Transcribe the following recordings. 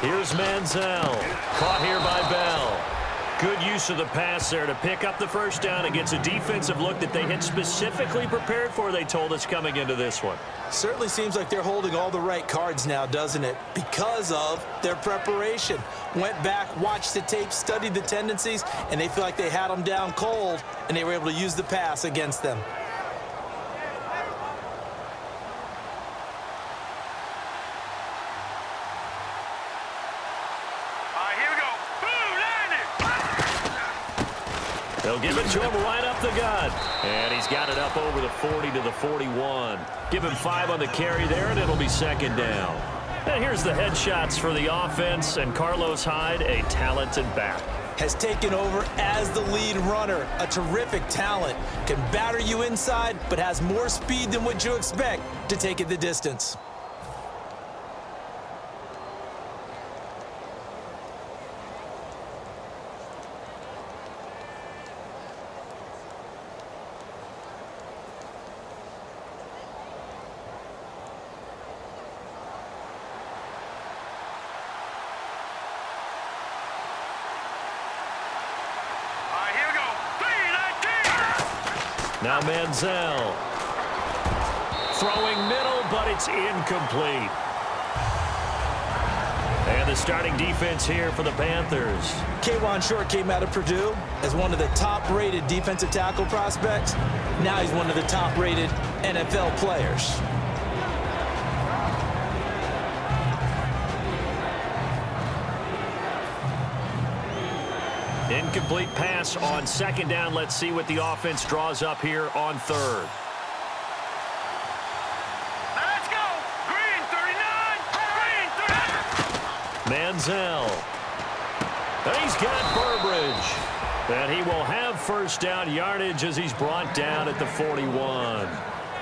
Here's Manziel. Caught here by Bell. Good use of the pass there to pick up the first down against a defensive look that they had specifically prepared for, they told us, coming into this one. Certainly seems like they're holding all the right cards now, doesn't it? Because of their preparation. Went back, watched the tape, studied the tendencies, and they feel like they had them down cold, and they were able to use the pass against them. They'll give it to him right up the gut. And he's got it up over the 40 to the 41. Give him 5 on the carry there, and it'll be second down. And here's the headshots for the offense, and Carlos Hyde, a talented back. Has taken over as the lead runner. A terrific talent. Can batter you inside, but has more speed than what you expect to take it the distance. Now Manziel. Throwing middle, but it's incomplete. And the starting defense here for the Panthers. K'Wan Short came out of Purdue as one of the top-rated defensive tackle prospects. Now he's one of the top-rated NFL players. Incomplete pass on second down. Let's see what the offense draws up here on third. Let's go! Green 39! Green 39! Manziel. He's got Burbridge. And he will have first down yardage as he's brought down at the 41.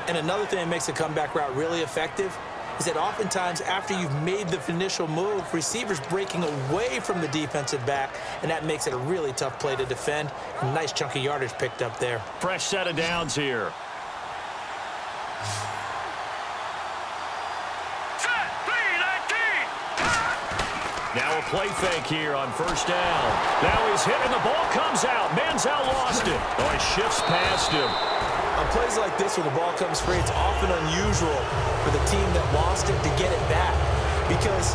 And another thing that makes a comeback route really effective is that oftentimes after you've made the initial move, receivers breaking away from the defensive back, and that makes it a really tough play to defend. A nice chunk of yardage picked up there. Fresh set of downs here. Set! 3-19! Now a play fake here on first down. Now he's hit and the ball comes out. Manziel lost it. Oh, he shifts past him. On plays like this, when the ball comes free, it's often unusual for the team that lost it to get it back. Because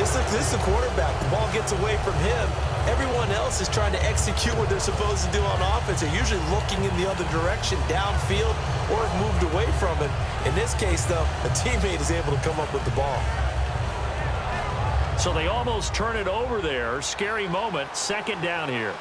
this is the quarterback. The ball gets away from him. Everyone else is trying to execute what they're supposed to do on offense. They're usually looking in the other direction, downfield, or have moved away from it. In this case, though, a teammate is able to come up with the ball. So they almost turn it over there. Scary moment. Second down here.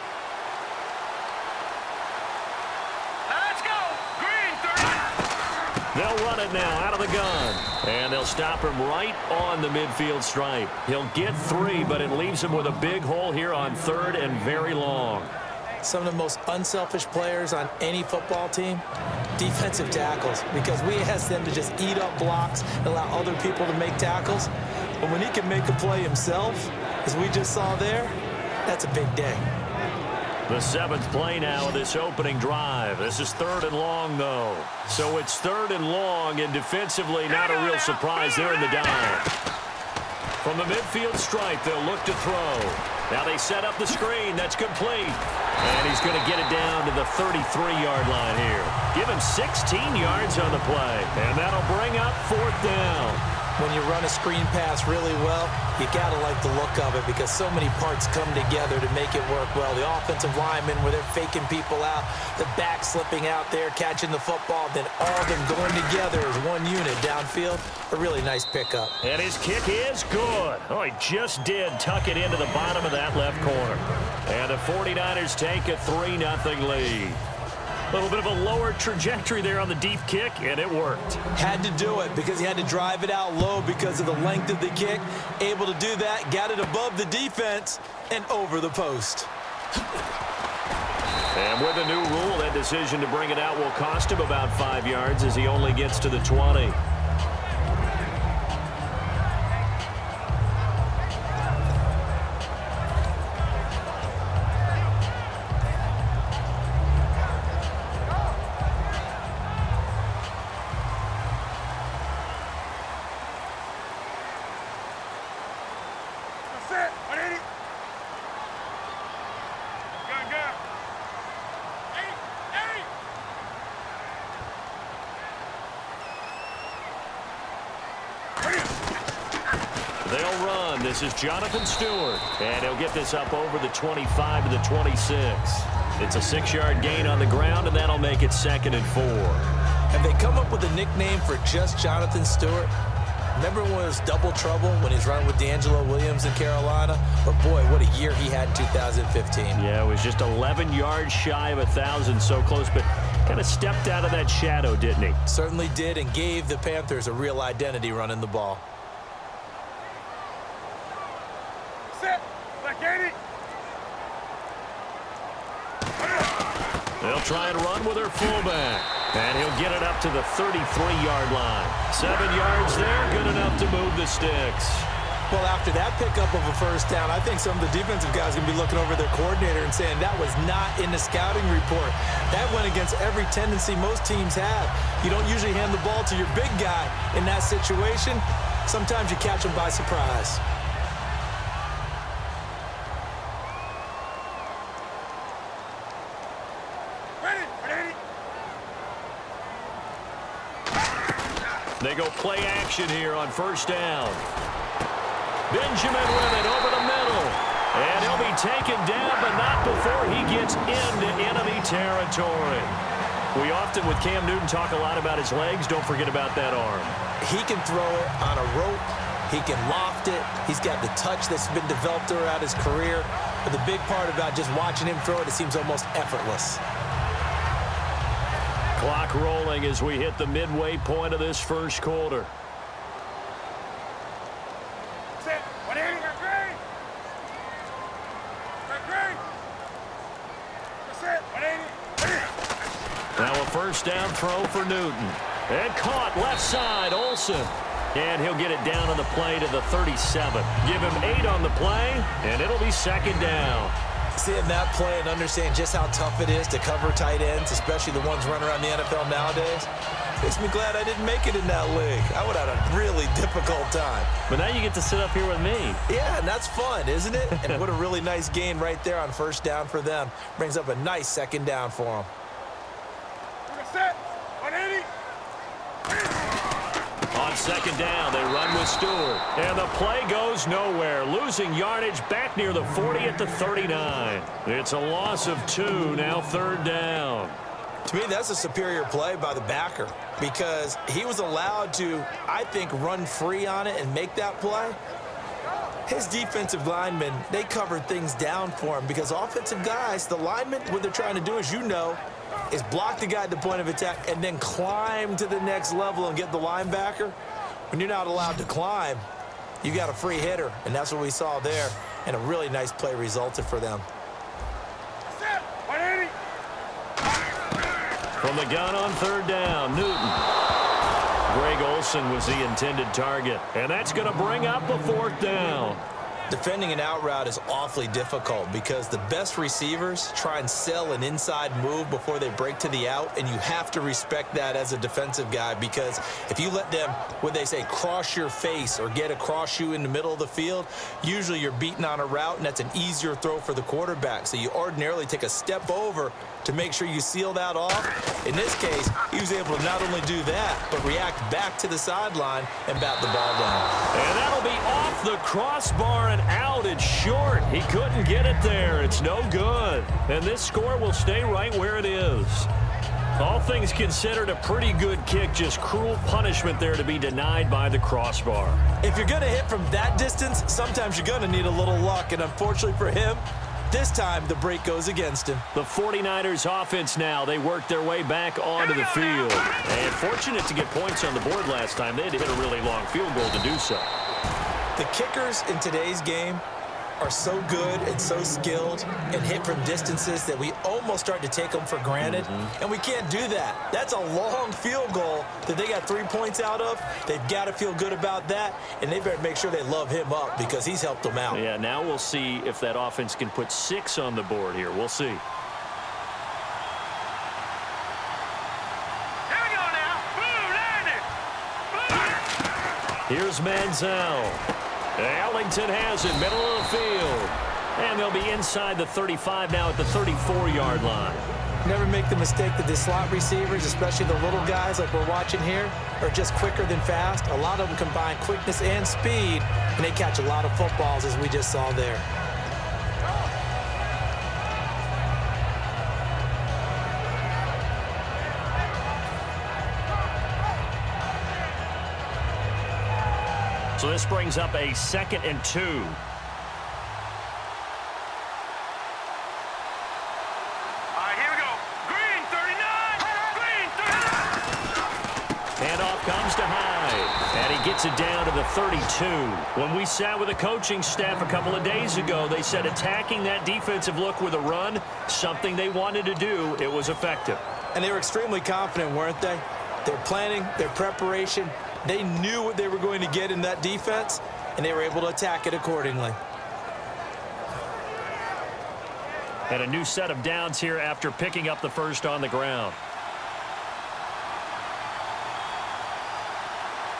They'll run it now out of the gun. And they'll stop him right on the midfield stripe. He'll get 3, but it leaves him with a big hole here on third and very long. Some of the most unselfish players on any football team, defensive tackles, because we ask them to just eat up blocks and allow other people to make tackles. But when he can make a play himself, as we just saw there, that's a big day. The 7th play now of this opening drive. This is 3rd and long, though. So it's 3rd and long, and defensively not a real surprise there in the dive. From the midfield stripe, they'll look to throw. Now they set up the screen. That's complete. And he's going to get it down to the 33-yard line here. Give him 16 yards on the play. And that'll bring up 4th down. When you run a screen pass really well, you got to like the look of it because so many parts come together to make it work well. The offensive linemen, where they're faking people out, the back slipping out there, catching the football, then all of them going together as one unit downfield. A really nice pickup. And his kick is good. Oh, he just did tuck it into the bottom of that left corner. And the 49ers take a 3-0 lead. A little bit of a lower trajectory there on the deep kick, and it worked. Had to do it because he had to drive it out low because of the length of the kick. Able to do that, got it above the defense and over the post. And with the new rule, that decision to bring it out will cost him about 5 yards as he only gets to the 20. They'll run. This is Jonathan Stewart. And he'll get this up over the 25 to the 26. It's a 6-yard gain on the ground, and that'll make it 2nd and 4. Have they come up with a nickname for just Jonathan Stewart? Remember when it was double trouble when he was running with D'Angelo Williams in Carolina? But, boy, what a year he had in 2015. Yeah, it was just 11 yards shy of 1,000, so close, but kind of stepped out of that shadow, didn't he? Certainly did, and gave the Panthers a real identity running the ball. Set. Like 80. They'll try and run with their fullback. And he'll get it up to the 33-yard line. 7 yards there, good enough to move the sticks. Well, after that pickup of a first down, I think some of the defensive guys are going to be looking over their coordinator and saying that was not in the scouting report. That went against every tendency most teams have. You don't usually hand the ball to your big guy in that situation. Sometimes you catch them by surprise. They go play action here on first down. Benjamin with it over the middle. And he'll be taken down, but not before he gets into enemy territory. We often, with Cam Newton, talk a lot about his legs. Don't forget about that arm. He can throw it on a rope. He can loft it. He's got the touch that's been developed throughout his career. But the big part about just watching him throw it seems almost effortless. Clock rolling as we hit the midway point of this first quarter. Set. 180. Green. Green. Set. 180. Now a first down throw for Newton. And caught left side, Olsen. And he'll get it down on the play to the 37. Give him 8 on the play, and it'll be 2nd down. Seeing that play and understand just how tough it is to cover tight ends, especially the ones running around the NFL nowadays, makes me glad I didn't make it in that league. I would have had a really difficult time. But now you get to sit up here with me. Yeah, and that's fun, isn't it? And what a really nice gain right there on first down for them. Brings up a nice 2nd down for them. Set. 180. On 2nd down, they run with Stewart. And the play goes nowhere. Losing yardage back near the 40 at the 39. It's a loss of 2, now 3rd down. To me, that's a superior play by the backer because he was allowed to, I think, run free on it and make that play. His defensive linemen, they covered things down for him because offensive guys, the linemen, what they're trying to do, as you know, is block the guy at the point of attack and then climb to the next level and get the linebacker. When you're not allowed to climb, you got a free hitter, and that's what we saw there, and a really nice play resulted for them. Set. 180. From the gun on 3rd down, Newton. Greg Olsen was the intended target, and that's going to bring up a 4th down. Defending an out route is awfully difficult because the best receivers try and sell an inside move before they break to the out, and you have to respect that as a defensive guy because if you let them, what they say, cross your face or get across you in the middle of the field, usually you're beaten on a route, and that's an easier throw for the quarterback. So you ordinarily take a step over to make sure you seal that off. In this case, he was able to not only do that, but react back to the sideline and bat the ball down. And that'll be off the crossbar and out. It's short. He couldn't get it there. It's no good. And this score will stay right where it is. All things considered, a pretty good kick. Just cruel punishment there to be denied by the crossbar. If you're going to hit from that distance, sometimes you're going to need a little luck. And unfortunately for him, this time the break goes against him. The 49ers offense now. They work their way back onto the field. And fortunate to get points on the board last time. They had to hit a really long field goal to do so. The kickers in today's game are so good and so skilled and hit from distances that we almost start to take them for granted. And we can't do that. That's a long field goal that they got 3 points out of. They've got to feel good about that, and they better make sure they love him up because he's helped them out. Yeah, now we'll see if that offense can put 6 on the board here. We'll see. Here's Manziel. Ellington has it, middle of the field. And they'll be inside the 35 now at the 34-yard line. Never make the mistake that the slot receivers, especially the little guys like we're watching here, are just quicker than fast. A lot of them combine quickness and speed, and they catch a lot of footballs, as we just saw there. So this brings up a 2nd and 2. All right, here we go. Green 39. Green 39. Handoff comes to Hyde, and he gets it down to the 32. When we sat with the coaching staff a couple of days ago, they said attacking that defensive look with a run, something they wanted to do. It was effective. And they were extremely confident, weren't they? Their planning, their preparation, they knew what they were going to get in that defense, and they were able to attack it accordingly. And a new set of downs here after picking up the first on the ground.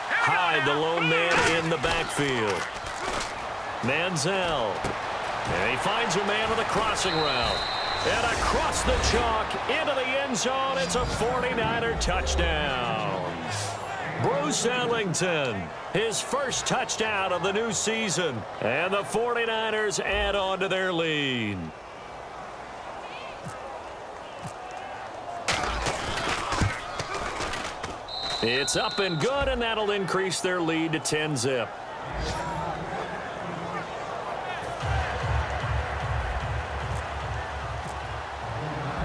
Hyde, the lone man in the backfield. Manziel. And he finds a man with a crossing route. And across the chalk into the end zone. It's a 49er touchdown. Bruce Ellington, his first touchdown of the new season. And the 49ers add on to their lead. It's up and good, and that'll increase their lead to 10-zip.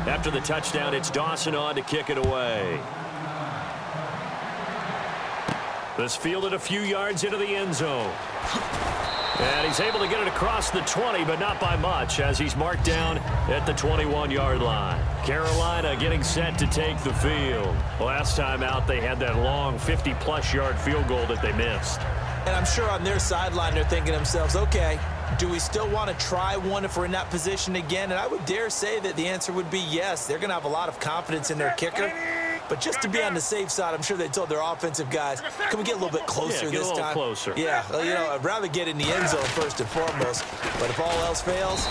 After the touchdown, it's Dawson on to kick it away. This fielded a few yards into the end zone. And he's able to get it across the 20, but not by much, as he's marked down at the 21-yard line. Carolina getting set to take the field. Last time out, they had that long 50-plus yard field goal that they missed. And I'm sure on their sideline, they're thinking to themselves, okay, do we still want to try one if we're in that position again? And I would dare say that the answer would be yes. They're going to have a lot of confidence in their kicker. But just to be on the safe side, I'm sure they told their offensive guys, can we get a little bit closer this time? Closer. Yeah, well, you know, I'd rather get in the end zone first and foremost. But if all else fails,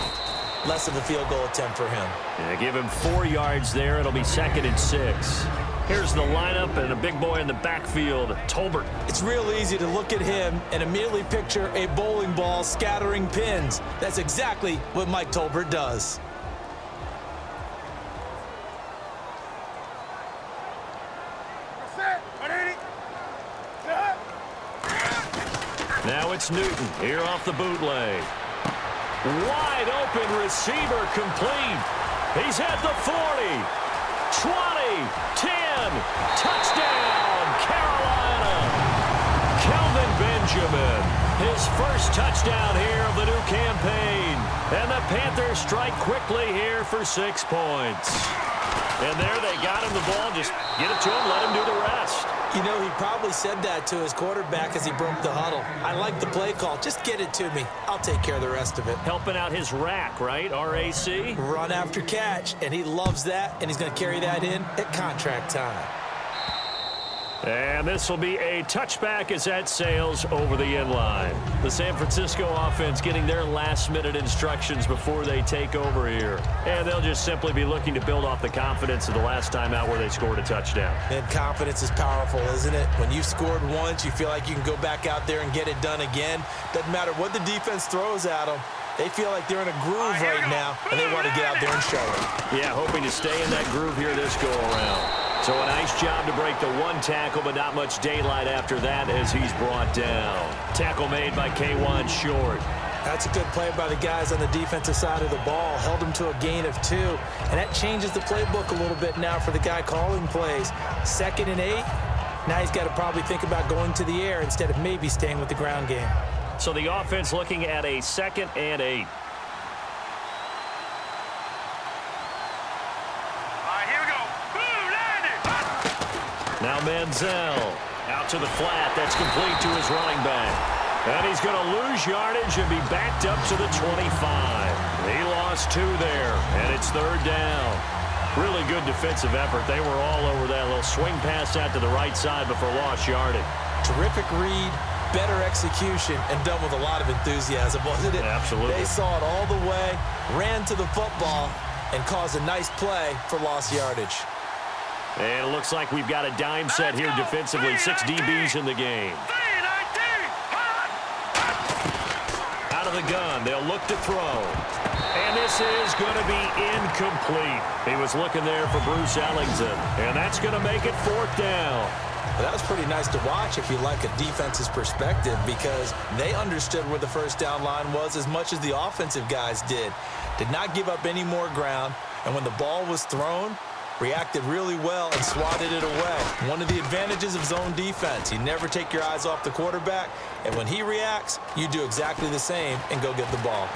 less of a field goal attempt for him. Yeah, give him 4 yards there. It'll be 2nd and 6. Here's the lineup and a big boy in the backfield, Tolbert. It's real easy to look at him and immediately picture a bowling ball scattering pins. That's exactly what Mike Tolbert does. Now it's Newton here off the bootleg. Wide open receiver complete. He's at the 40, 20, 10, touchdown, Carolina. Kelvin Benjamin, his first touchdown here of the new campaign. And the Panthers strike quickly here for 6 points. And there they got him the ball. Just get it to him, let him do the rest. You know, he probably said that to his quarterback as he broke the huddle. I like the play call. Just get it to me. I'll take care of the rest of it. Helping out his rack, right? RAC? Run after catch, and he loves that, and he's going to carry that in at contract time. And this will be a touchback as that sails over the end line. The San Francisco offense getting their last-minute instructions before they take over here. And they'll just simply be looking to build off the confidence of the last time out where they scored a touchdown. And confidence is powerful, isn't it? When you've scored once, you feel like you can go back out there and get it done again. Doesn't matter what the defense throws at them. They feel like they're in a groove right now, and they want to get out there and show it. Yeah, hoping to stay in that groove here this go-around. So a nice job to break the one tackle, but not much daylight after that as he's brought down. Tackle made by K1 Short. That's a good play by the guys on the defensive side of the ball. Held him to a gain of 2. And that changes the playbook a little bit now for the guy calling plays. 2nd and 8. Now he's got to probably think about going to the air instead of maybe staying with the ground game. So the offense looking at a 2nd and 8. Now Manziel out to the flat. That's complete to his running back. And he's going to lose yardage and be backed up to the 25. He lost 2 there, and it's 3rd down. Really good defensive effort. They were all over that little swing pass out to the right side before lost yardage. Terrific read, better execution, and done with a lot of enthusiasm, wasn't it? Absolutely. They saw it all the way, ran to the football, and caused a nice play for lost yardage. And it looks like we've got a dime set here defensively. 6 DBs in the game. of the gun. They'll look to throw. And this is going to be incomplete. He was looking there for Bruce Ellington. And that's going to make it 4th down. Well, that was pretty nice to watch if you like a defense's perspective, because they understood where the first down line was as much as the offensive guys did. Did not give up any more ground, and when the ball was thrown, reacted really well and swatted it away. One of the advantages of zone defense, you never take your eyes off the quarterback, and when he reacts, you do exactly the same and go get the ball.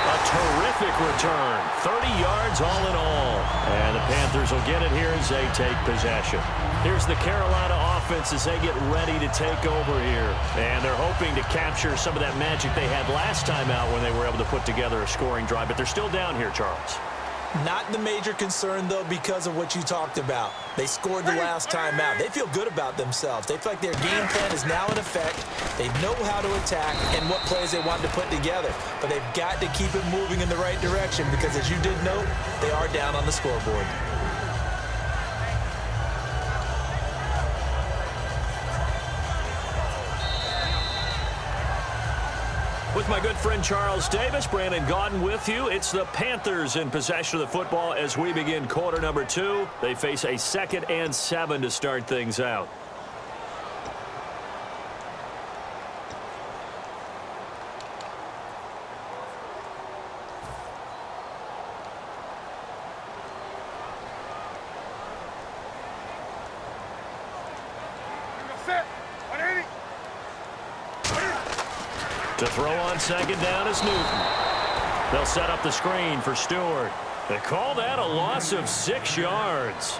A terrific return, 30 yards all in all. And the Panthers will get it here as they take possession. Here's the Carolina offense as they get ready to take over here. And they're hoping to capture some of that magic they had last time out when they were able to put together a scoring drive. But they're still down here, Charles. Not the major concern, though, because of what you talked about. They scored the last time out. They feel good about themselves. They feel like their game plan is now in effect. They know how to attack and what plays they want to put together. But they've got to keep it moving in the right direction because, as you did note, they are down on the scoreboard. With my good friend Charles Davis, Brandon Gaudin with you. It's the Panthers in possession of the football as we begin quarter number 2. They face a 2nd and 7 to start things out. To throw on 2nd down is Newton. They'll set up the screen for Stewart. They call that a loss of 6 yards.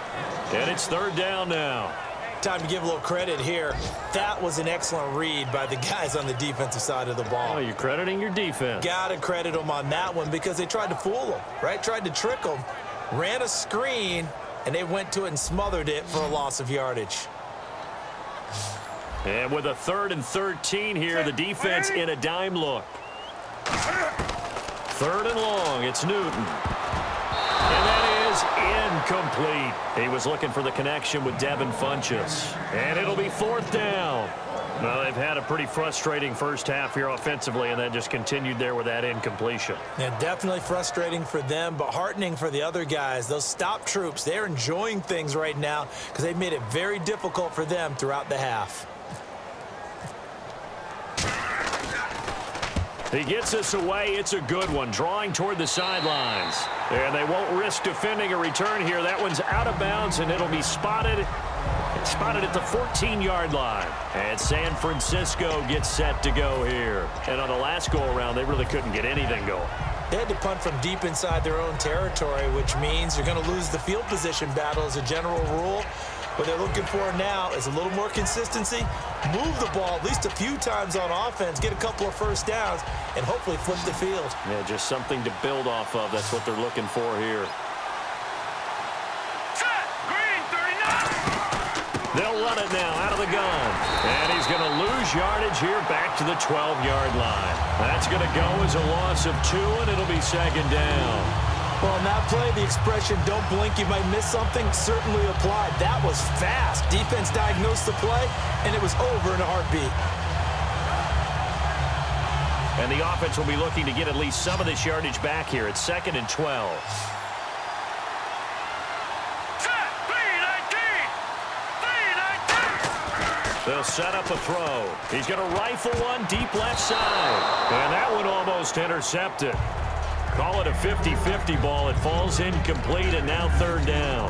And it's 3rd down now. Time to give a little credit here. That was an excellent read by the guys on the defensive side of the ball. Oh, you're crediting your defense. Got to credit them on that one because they tried to fool them, right? Tried to trick them. Ran a screen, and they went to it and smothered it for a loss of yardage. And with a 3rd and 13 here, the defense in a dime look. 3rd and long, it's Newton. And that is incomplete. He was looking for the connection with Devin Funchess. And it'll be 4th down. Well, they've had a pretty frustrating first half here offensively, and that just continued there with that incompletion. Yeah, definitely frustrating for them, but heartening for the other guys. Those stop troops, they're enjoying things right now because they've made it very difficult for them throughout the half. He gets us away. It's a good one, drawing toward the sidelines. And they won't risk defending a return here. That one's out of bounds, and it'll be spotted at the 14-yard line. And San Francisco gets set to go here. And on the last go-around, they really couldn't get anything going. They had to punt from deep inside their own territory, which means you're going to lose the field position battle as a general rule. What they're looking for now is a little more consistency, move the ball at least a few times on offense, get a couple of first downs, and hopefully flip the field. Yeah, just something to build off of. That's what they're looking for here. Set! Green, 39! They'll run it now out of the gun. And he's going to lose yardage here back to the 12-yard line. That's going to go as a loss of 2, and it'll be 2nd down. Well, on that play, the expression, don't blink, you might miss something, certainly applied. That was fast. Defense diagnosed the play, and it was over in a heartbeat. And the offense will be looking to get at least some of this yardage back here. It's 2nd and 12. Set! 3-19! 3-19! They'll set up a throw. He's going to rifle one deep left side. And that one almost intercepted. Call it a 50-50 ball. It falls incomplete, and now 3rd down.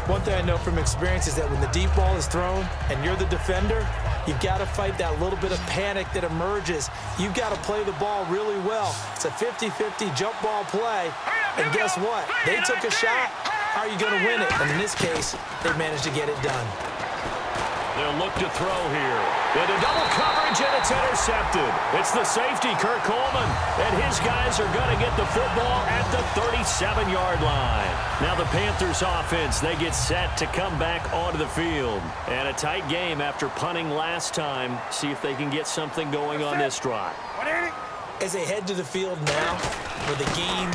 One thing I know from experience is that when the deep ball is thrown and you're the defender, you've got to fight that little bit of panic that emerges. You've got to play the ball really well. It's a 50-50 jump ball play. And guess what? They took a shot. How are you going to win it? And in this case, they managed to get it done. They'll look to throw here. Into double coverage, and it's intercepted. It's the safety, Kirk Coleman, and his guys are going to get the football at the 37-yard line. Now the Panthers offense, they get set to come back onto the field. And a tight game after punting last time. See if they can get something going on this drive. As they head to the field now, with the game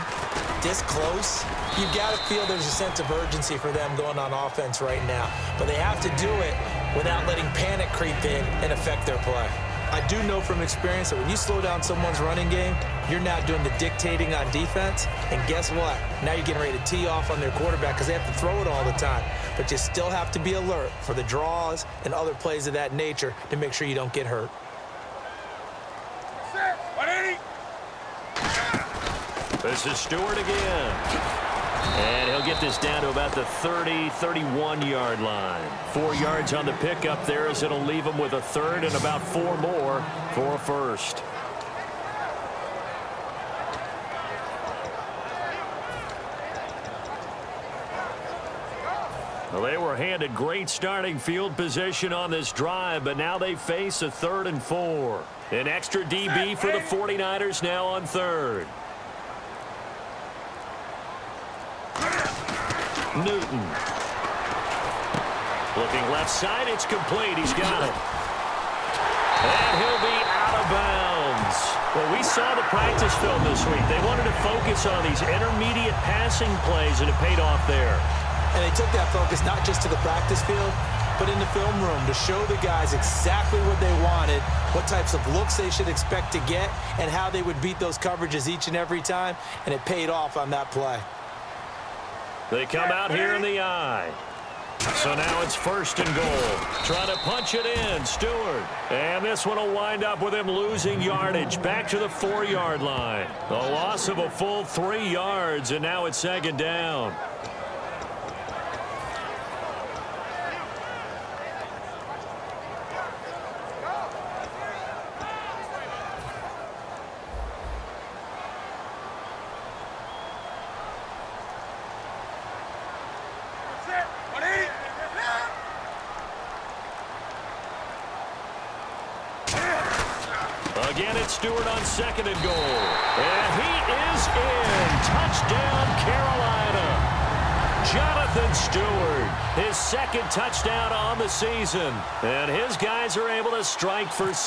this close, you've got to feel there's a sense of urgency for them going on offense right now. But they have to do it without letting panic creep in and affect their play. I do know from experience that when you slow down someone's running game, you're now doing the dictating on defense. And guess what? Now you're getting ready to tee off on their quarterback because they have to throw it all the time. But you still have to be alert for the draws and other plays of that nature to make sure you don't get hurt. This is Stewart again. And he'll get this down to about the 30, 31-yard line. 4 yards on the pickup there as it'll leave him with a third and about 4 more for a first. Well, they were handed great starting field position on this drive, but now they face a 3rd and 4. An extra DB for the 49ers now on 3rd. Newton. Looking left side, it's complete. He's got it. And he'll be out of bounds. Well, we saw the practice film this week. They wanted to focus on these intermediate passing plays, and it paid off there. And they took that focus not just to the practice field, but in the film room to show the guys exactly what they wanted, what types of looks they should expect to get, and how they would beat those coverages each and every time, and it paid off on that play. They come out here in the eye. So now it's 1st and goal. Trying to punch it in, Stewart. And this one will wind up with him losing yardage back to the 4-yard line. A loss of a full 3 yards, and now it's 2nd down. Again, it's Stewart on 2nd and goal. And he is in. Touchdown, Carolina. Jonathan Stewart, his 2nd touchdown on the season. And his guys are able to strike for 6.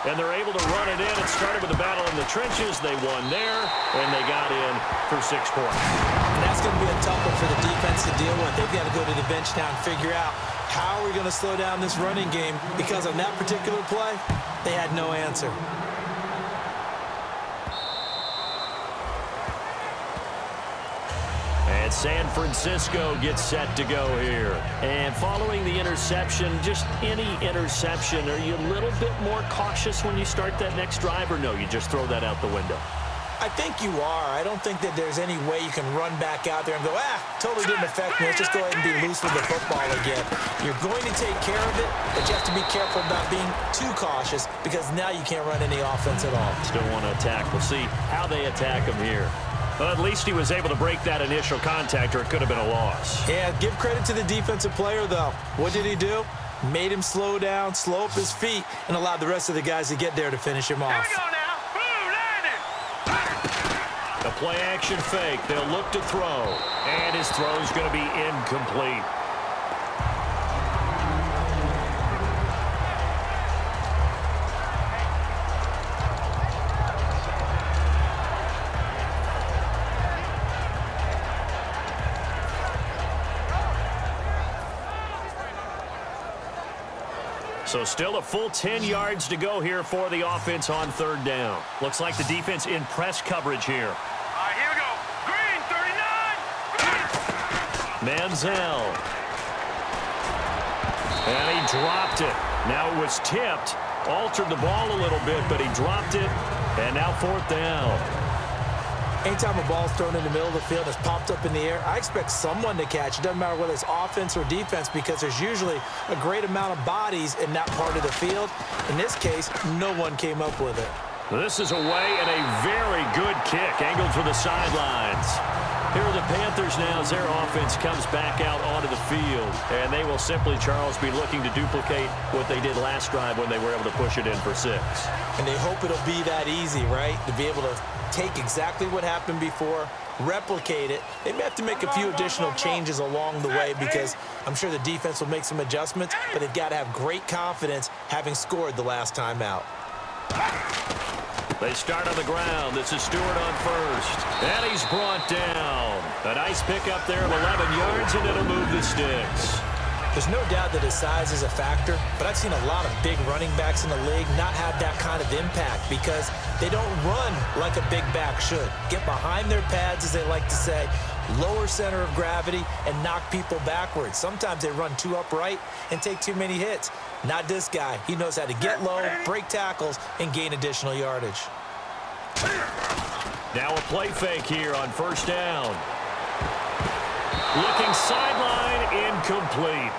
And they're able to run it in. It started with a battle in the trenches. They won there, and they got in for 6 points. And that's going to be a tough one for the defense to deal with. They've got to go to the bench now and figure out how are we going to slow down this running game, because on that particular play, they had no answer. And San Francisco gets set to go here. And following the interception, just any interception, are you a little bit more cautious when you start that next drive, or no, you just throw that out the window? I think you are. I don't think that there's any way you can run back out there and go, totally didn't affect me. Let's just go ahead and be loose with the football again. You're going to take care of it, but you have to be careful about being too cautious, because now you can't run any offense at all. Still want to attack. We'll see how they attack him here. Well, at least he was able to break that initial contact, or it could have been a loss. Yeah, give credit to the defensive player, though. What did he do? Made him slow down, slow up his feet, and allowed the rest of the guys to get there to finish him off. Here we go now. A play-action fake. They'll look to throw. And his throw's going to be incomplete. So still a full 10 yards to go here for the offense on 3rd down. Looks like the defense in press coverage here. All right, here we go. Green, 39. Manziel. And he dropped it. Now it was tipped. Altered the ball a little bit, but he dropped it. And now 4th down. Anytime a ball's thrown in the middle of the field, it's popped up in the air, I expect someone to catch. It doesn't matter whether it's offense or defense, because there's usually a great amount of bodies in that part of the field. In this case, no one came up with it. This is away, and a very good kick, angled for the sidelines. Here are the Panthers now as their offense comes back out onto the field. And they will simply, Charles, be looking to duplicate what they did last drive when they were able to push it in for 6. And they hope it'll be that easy, right? To be able to take exactly what happened before, replicate it. They may have to make a few additional changes along the way, because I'm sure the defense will make some adjustments, but they've got to have great confidence having scored the last time out. They start on the ground. This is Stewart on 1st. And he's brought down. A nice pickup there of 11 yards, and it'll move the sticks. There's no doubt that his size is a factor, but I've seen a lot of big running backs in the league not have that kind of impact because they don't run like a big back should. Get behind their pads, as they like to say, lower center of gravity, and knock people backwards. Sometimes they run too upright and take too many hits. Not this guy. He knows how to get low, break tackles, and gain additional yardage. Now a play fake here on first down. Looking sideline, incomplete.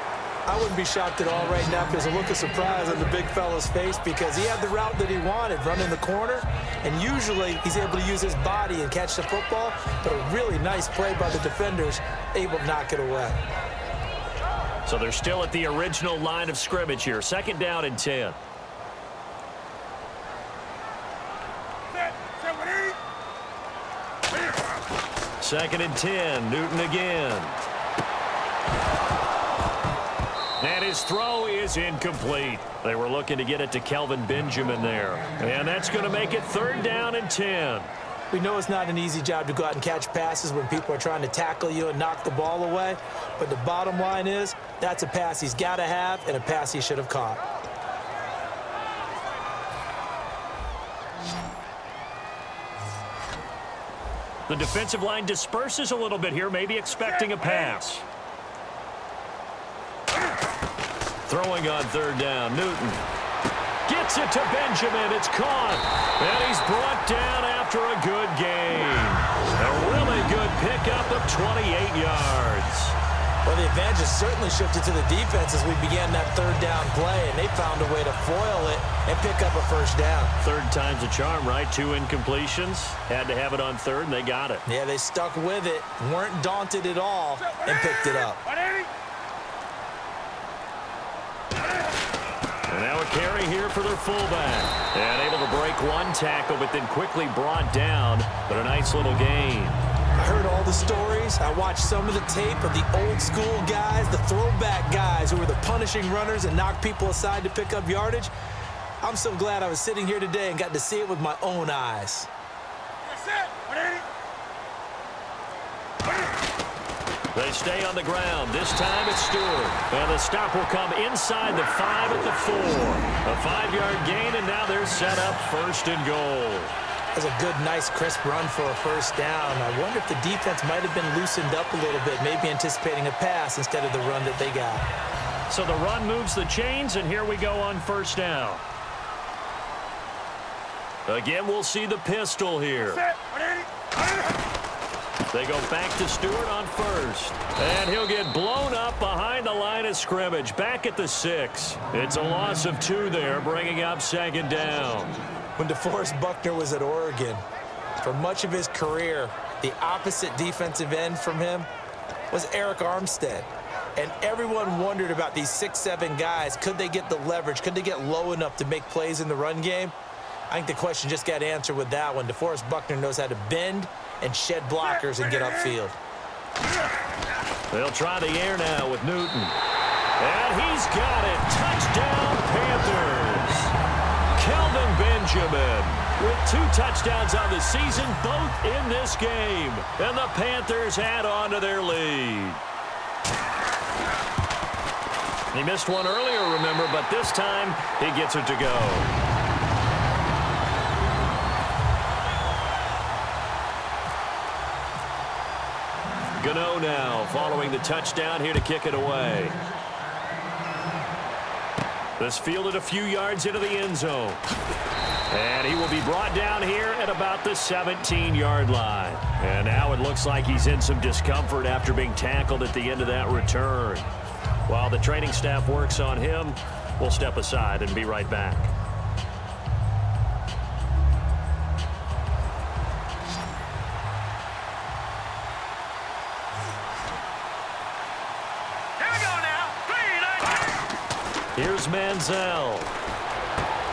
I wouldn't be shocked at all right now because a look of surprise on the big fella's face because he had the route that he wanted, running the corner, and usually he's able to use his body and catch the football, but a really nice play by the defenders, able to knock it away. So they're still at the original line of scrimmage here. Second down and 10. Second and 10, Newton again. And his throw is incomplete. They were looking to get it to Kelvin Benjamin there. And that's going to make it third down and 10. We know it's not an easy job to go out and catch passes when people are trying to tackle you and knock the ball away. But the bottom line is, that's a pass he's got to have and a pass he should have caught. The defensive line disperses a little bit here, maybe expecting a pass. Throwing on third down, Newton. Gets it to Benjamin, it's caught. And he's brought down after a good gain. A really good pickup of 28 yards. Well, the advantage has certainly shifted to the defense as we began that third down play, and they found a way to foil it and pick up a first down. Third time's a charm, right? 2 incompletions. Had to have it on third, and they got it. Yeah, they stuck with it, weren't daunted at all, and picked it up. And now a carry here for their fullback. And able to break one tackle, but then quickly brought down. But a nice little gain. I heard all the stories. I watched some of the tape of the old school guys, the throwback guys who were the punishing runners and knocked people aside to pick up yardage. I'm so glad I was sitting here today and got to see it with my own eyes. They stay on the ground. This time it's Stewart. And the stop will come inside the 5 at the 4. A 5-yard gain, and now they're set up first and goal. That's a good, nice, crisp run for a first down. I wonder if the defense might have been loosened up a little bit, maybe anticipating a pass instead of the run that they got. So the run moves the chains, and here we go on first down. Again, we'll see the pistol here. They go back to Stewart on first. And he'll get blown up behind the line of scrimmage, back at the 6. It's a loss of 2 there, bringing up second down. When DeForest Buckner was at Oregon, for much of his career, the opposite defensive end from him was Eric Armstead. And everyone wondered about these 6'7" guys. Could they get the leverage? Could they get low enough to make plays in the run game? I think the question just got answered with that one. DeForest Buckner knows how to bend and shed blockers and get upfield. They'll try the air now with Newton. And he's got it. Touchdown, Panthers. Kelvin Benjamin with 2 touchdowns on the season, both in this game. And the Panthers add on to their lead. He missed one earlier, remember, but this time he gets it to go. Gano now following the touchdown here to kick it away. This fielded a few yards into the end zone. And he will be brought down here at about the 17-yard line. And now it looks like he's in some discomfort after being tackled at the end of that return. While the training staff works on him, we'll step aside and be right back. Here's Manziel.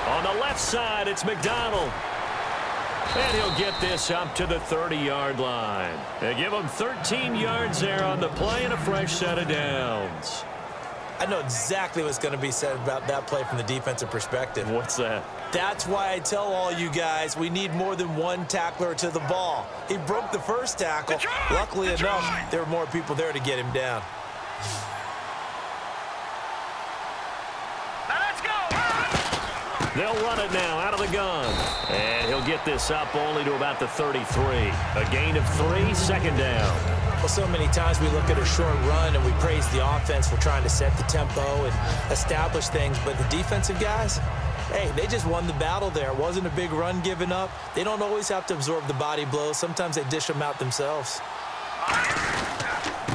On the left side, it's McDonald. And he'll get this up to the 30-yard line. They give him 13 yards there on the play and a fresh set of downs. I know exactly what's going to be said about that play from the defensive perspective. What's that? That's why I tell all you guys we need more than one tackler to the ball. He broke the first tackle. Luckily enough, there were more people there to get him down. They'll run it now out of the gun. And he'll get this up only to about the 33. A gain of 3, second down. Well, so many times we look at a short run and we praise the offense for trying to set the tempo and establish things, but the defensive guys, hey, they just won the battle there. It wasn't a big run given up. They don't always have to absorb the body blows. Sometimes they dish them out themselves.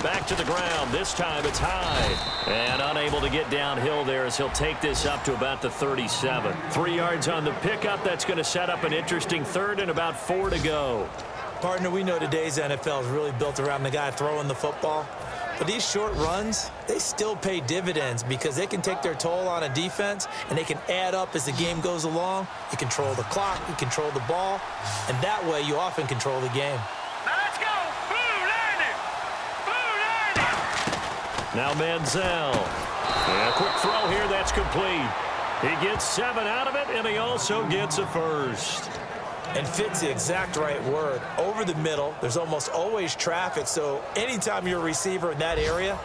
Back to the ground. This time it's high. And unable to get downhill there as he'll take this up to about the 37. 3 yards on the pickup. That's going to set up an interesting third and about 4 to go. Partner, we know today's NFL is really built around the guy throwing the football. But these short runs, they still pay dividends because they can take their toll on a defense and they can add up as the game goes along. You control the clock, you control the ball, and that way you often control the game. Now let's go. Now Manziel. And a quick throw here, that's complete. He gets 7 out of it, and he also gets a first. And fits the exact right word. Over the middle, there's almost always traffic, so anytime you're a receiver in that area,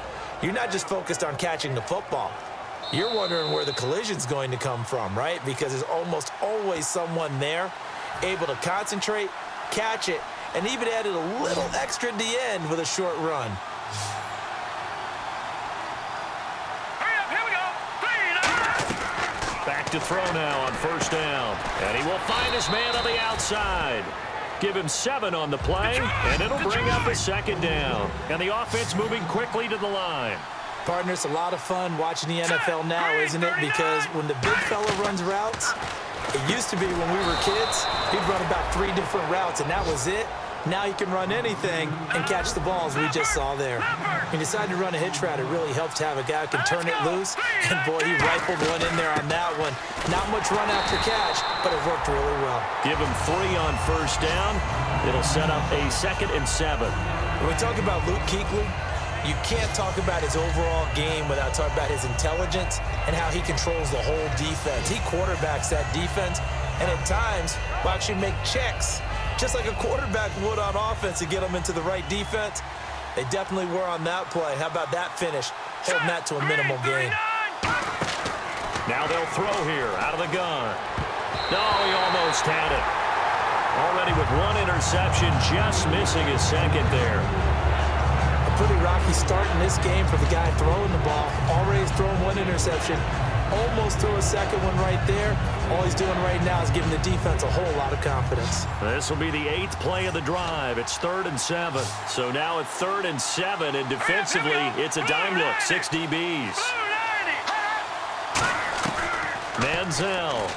you're not just focused on catching the football. You're wondering where the collision's going to come from, right? Because there's almost always someone there able to concentrate, catch it, and even added a little extra at the end with a short run. Back to throw now on first down. And he will find his man on the outside. Give him 7 on the play, and it'll bring up a second down. And the offense moving quickly to the line. Partner, it's a lot of fun watching the NFL now, isn't it? Because when the big fella runs routes, it used to be when we were kids, he'd run about 3 different routes, and that was it. Now you can run anything and catch the balls we just saw there. He decided to run a hitch route. It really helps to have a guy who can turn it loose. And, boy, he rifled one in there on that one. Not much run after catch, but it worked really well. Give him 3 on first down. It'll set up a 2nd and 7. When we talk about Luke Kuechly, you can't talk about his overall game without talking about his intelligence and how he controls the whole defense. He quarterbacks that defense, and at times will actually make checks, just like a quarterback would on offense to get them into the right defense. They definitely were on that play. How about that finish? Holding that to a minimal gain. Now they'll throw here out of the gun. No, he almost had it. Already with 1 interception, just missing his 2nd there. A pretty rocky start in this game for the guy throwing the ball. Already has thrown 1 interception. Almost threw a 2nd one right there. All he's doing right now is giving the defense a whole lot of confidence. This will be the 8th play of the drive. It's 3rd and 7. So now it's 3rd and 7, and defensively, it's a dime look. 6 DBs. Manziel.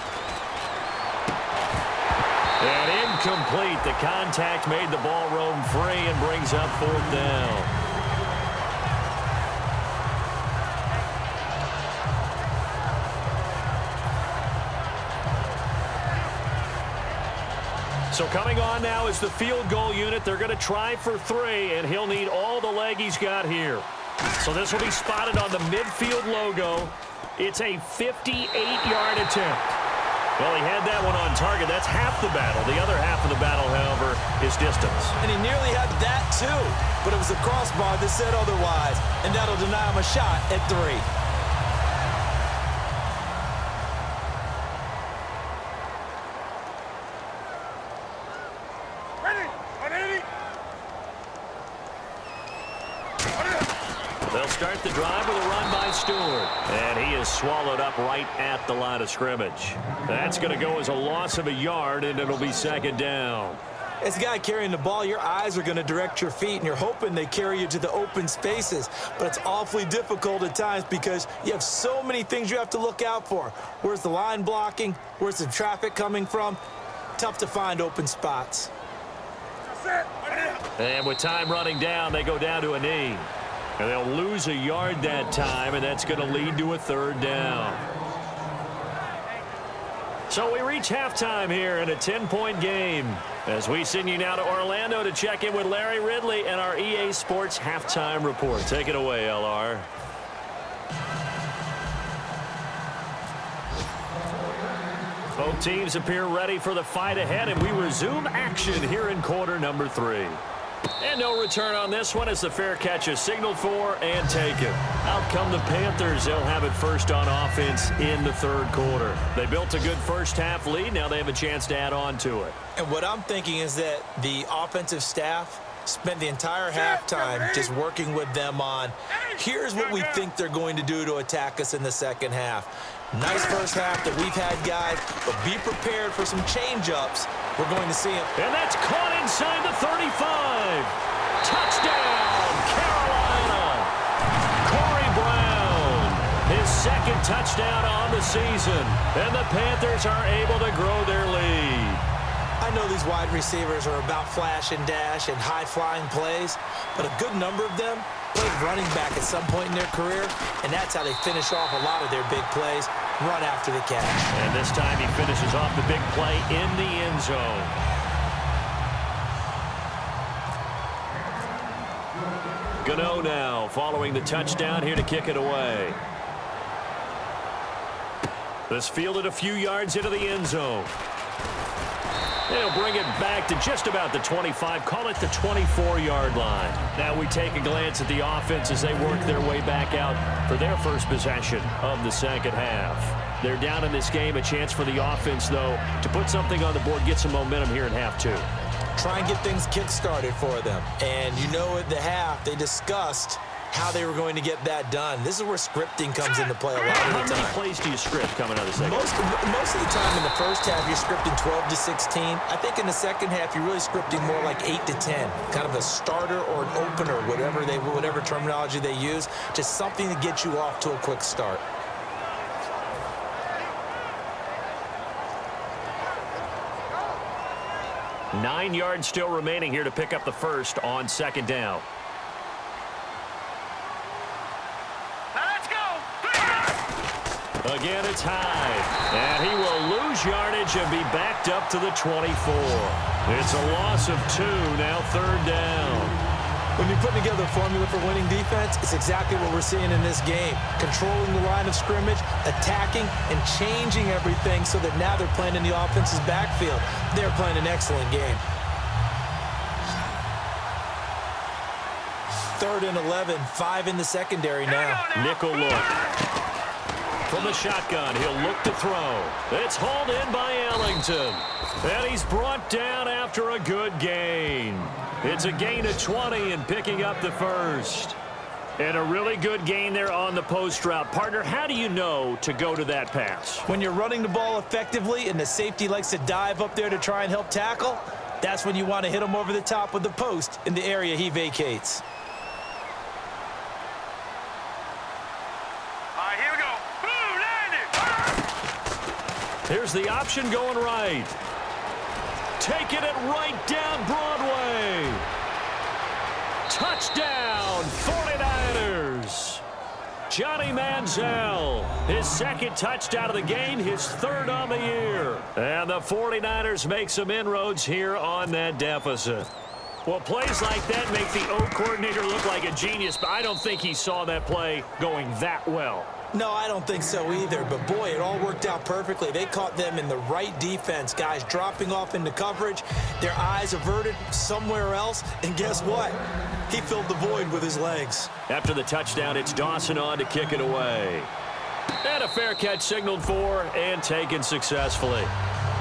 And incomplete. The contact made the ball roam free and brings up 4th down. So coming on now is the field goal unit. They're going to try for 3, and he'll need all the leg he's got here. So this will be spotted on the midfield logo. It's a 58-yard attempt. Well, he had that one on target. That's half the battle. The other half of the battle, however, is distance. And he nearly had that, too. But it was the crossbar that said otherwise, and that'll deny him a shot at 3. They'll start the drive with a run by Stewart. And he is swallowed up right at the line of scrimmage. That's going to go as a loss of a yard, and it'll be 2nd down. As a guy carrying the ball, your eyes are going to direct your feet, and you're hoping they carry you to the open spaces. But it's awfully difficult at times because you have so many things you have to look out for. Where's the line blocking? Where's the traffic coming from? Tough to find open spots. And with time running down, they go down to a knee. And they'll lose a yard that time, and that's going to lead to a 3rd down. So we reach halftime here in a 10-point game. As we send you now to Orlando to check in with Larry Ridley and our EA Sports Halftime Report. Take it away, LR. Both teams appear ready for the fight ahead, and we resume action here in quarter number 3. And no return on this one as the fair catch is signaled for and taken. Out come the Panthers. They'll have it first on offense in the third quarter. They built a good first half lead. Now they have a chance to add on to it. And what I'm thinking is that the offensive staff spent the entire halftime just working with them on, here's what we think they're going to do to attack us in the second half. Nice first half that we've had, guys, but be prepared for some change-ups. We're going to see them. And that's caught inside the 35. Touchdown, Carolina. Corey Brown, his second touchdown on the season. And the Panthers are able to grow their lead. I know these wide receivers are about flash and dash and high-flying plays, but a good number of them played running back at some point in their career, and that's how they finish off a lot of their big plays, run after the catch. And this time he finishes off the big play in the end zone. Gano now following the touchdown here to kick it away. This fielded a few yards into the end zone. They'll bring it back to just about the 25, call it the 24-yard line. Now we take a glance at the offense as they work their way back out for their first possession of the second half. They're down in this game, a chance for the offense, though, to put something on the board, get some momentum here in half two. Try and get things kick-started for them. And you know at the half, they discussed how they were going to get that done. This is where scripting comes into play a lot of the time. How many plays do you script coming out of the second? Most of the time in the first half, you're scripting 12 to 16. I think in the second half, you're really scripting more like 8 to 10. Kind of a starter or an opener, whatever terminology they use. Just something to get you off to a quick start. Nine yards still remaining here to pick up the first on second down. Again, it's Hyde. And he will lose yardage and be backed up to the 24. It's a loss of 2, now third down. When you put together a formula for winning defense, it's exactly what we're seeing in this game. Controlling the line of scrimmage, attacking, and changing everything so that now they're playing in the offense's backfield. They're playing an excellent game. 3rd and 11, 5 in the secondary now. Nickel look. From the shotgun, he'll look to throw. It's hauled in by Ellington. And he's brought down after a good gain. It's a gain of 20 and picking up the first. And a really good gain there on the post route. Partner, how do you know to go to that pass? When you're running the ball effectively and the safety likes to dive up there to try and help tackle, that's when you want to hit him over the top with the post in the area he vacates. Here's the option going right. Taking it right down Broadway. Touchdown, 49ers. Johnny Manziel, his second touchdown of the game, his third on the year. And the 49ers make some inroads here on that deficit. Well, plays like that make the O coordinator look like a genius, but I don't think he saw that play going that well. No, I don't think so either, but boy, it all worked out perfectly. They caught them in the right defense, guys dropping off into coverage, their eyes averted somewhere else, and guess what? He filled the void with his legs. After the touchdown, it's Dawson on to kick it away. And a fair catch signaled for and taken successfully.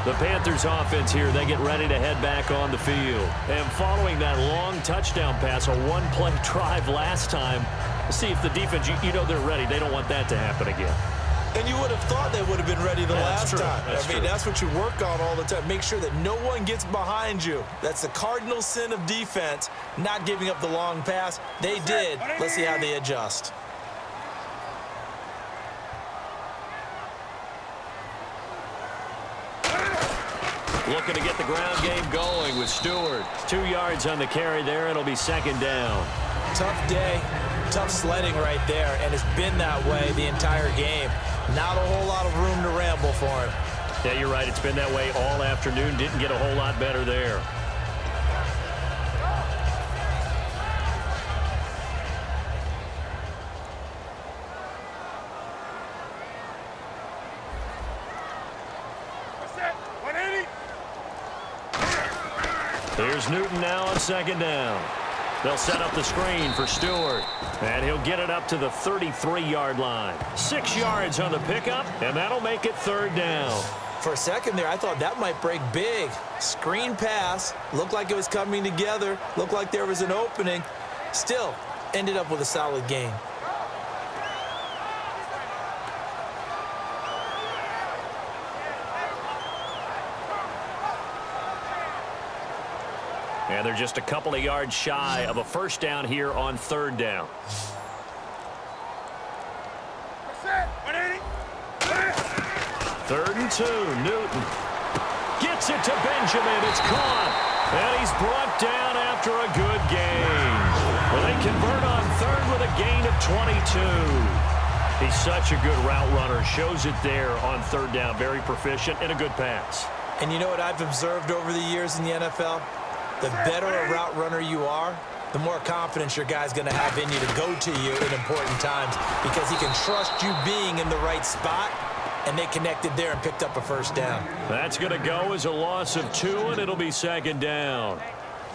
The Panthers offense here, they get ready to head back on the field. And following that long touchdown pass, a one-play drive last time, see if the defense, you know they're ready. They don't want that to happen again. And you would have thought they would have been ready the last time. I mean, that's what you work on all the time. Make sure that no one gets behind you. That's the cardinal sin of defense, not giving up the long pass. They did. Let's see how they adjust. Looking to get the ground game going with Stewart. 2 yards on the carry there. It'll be second down. Tough day. Tough sledding right there, and it's been that way the entire game. Not a whole lot of room to ramble for him. Yeah, you're right. It's been that way all afternoon. Didn't get a whole lot better there. Here's Here's Newton now on second down. They'll set up the screen for Stewart. And he'll get it up to the 33-yard line. 6 yards on the pickup, and that'll make it third down. For a second there, I thought that might break big. Screen pass. Looked like it was coming together. Looked like there was an opening. Still, ended up with a solid gain. And they're just a couple of yards shy of a first down here on third down. Third and 2, Newton. Gets it to Benjamin. It's caught. And he's brought down after a good gain. Well, they convert on third with a gain of 22. He's such a good route runner. Shows it there on third down. Very proficient and a good pass. And you know what I've observed over the years in the NFL? The better a route runner you are, the more confidence your guy's going to have in you to go to you in important times because he can trust you being in the right spot, and they connected there and picked up a first down. That's going to go as a loss of 2, and it'll be second down.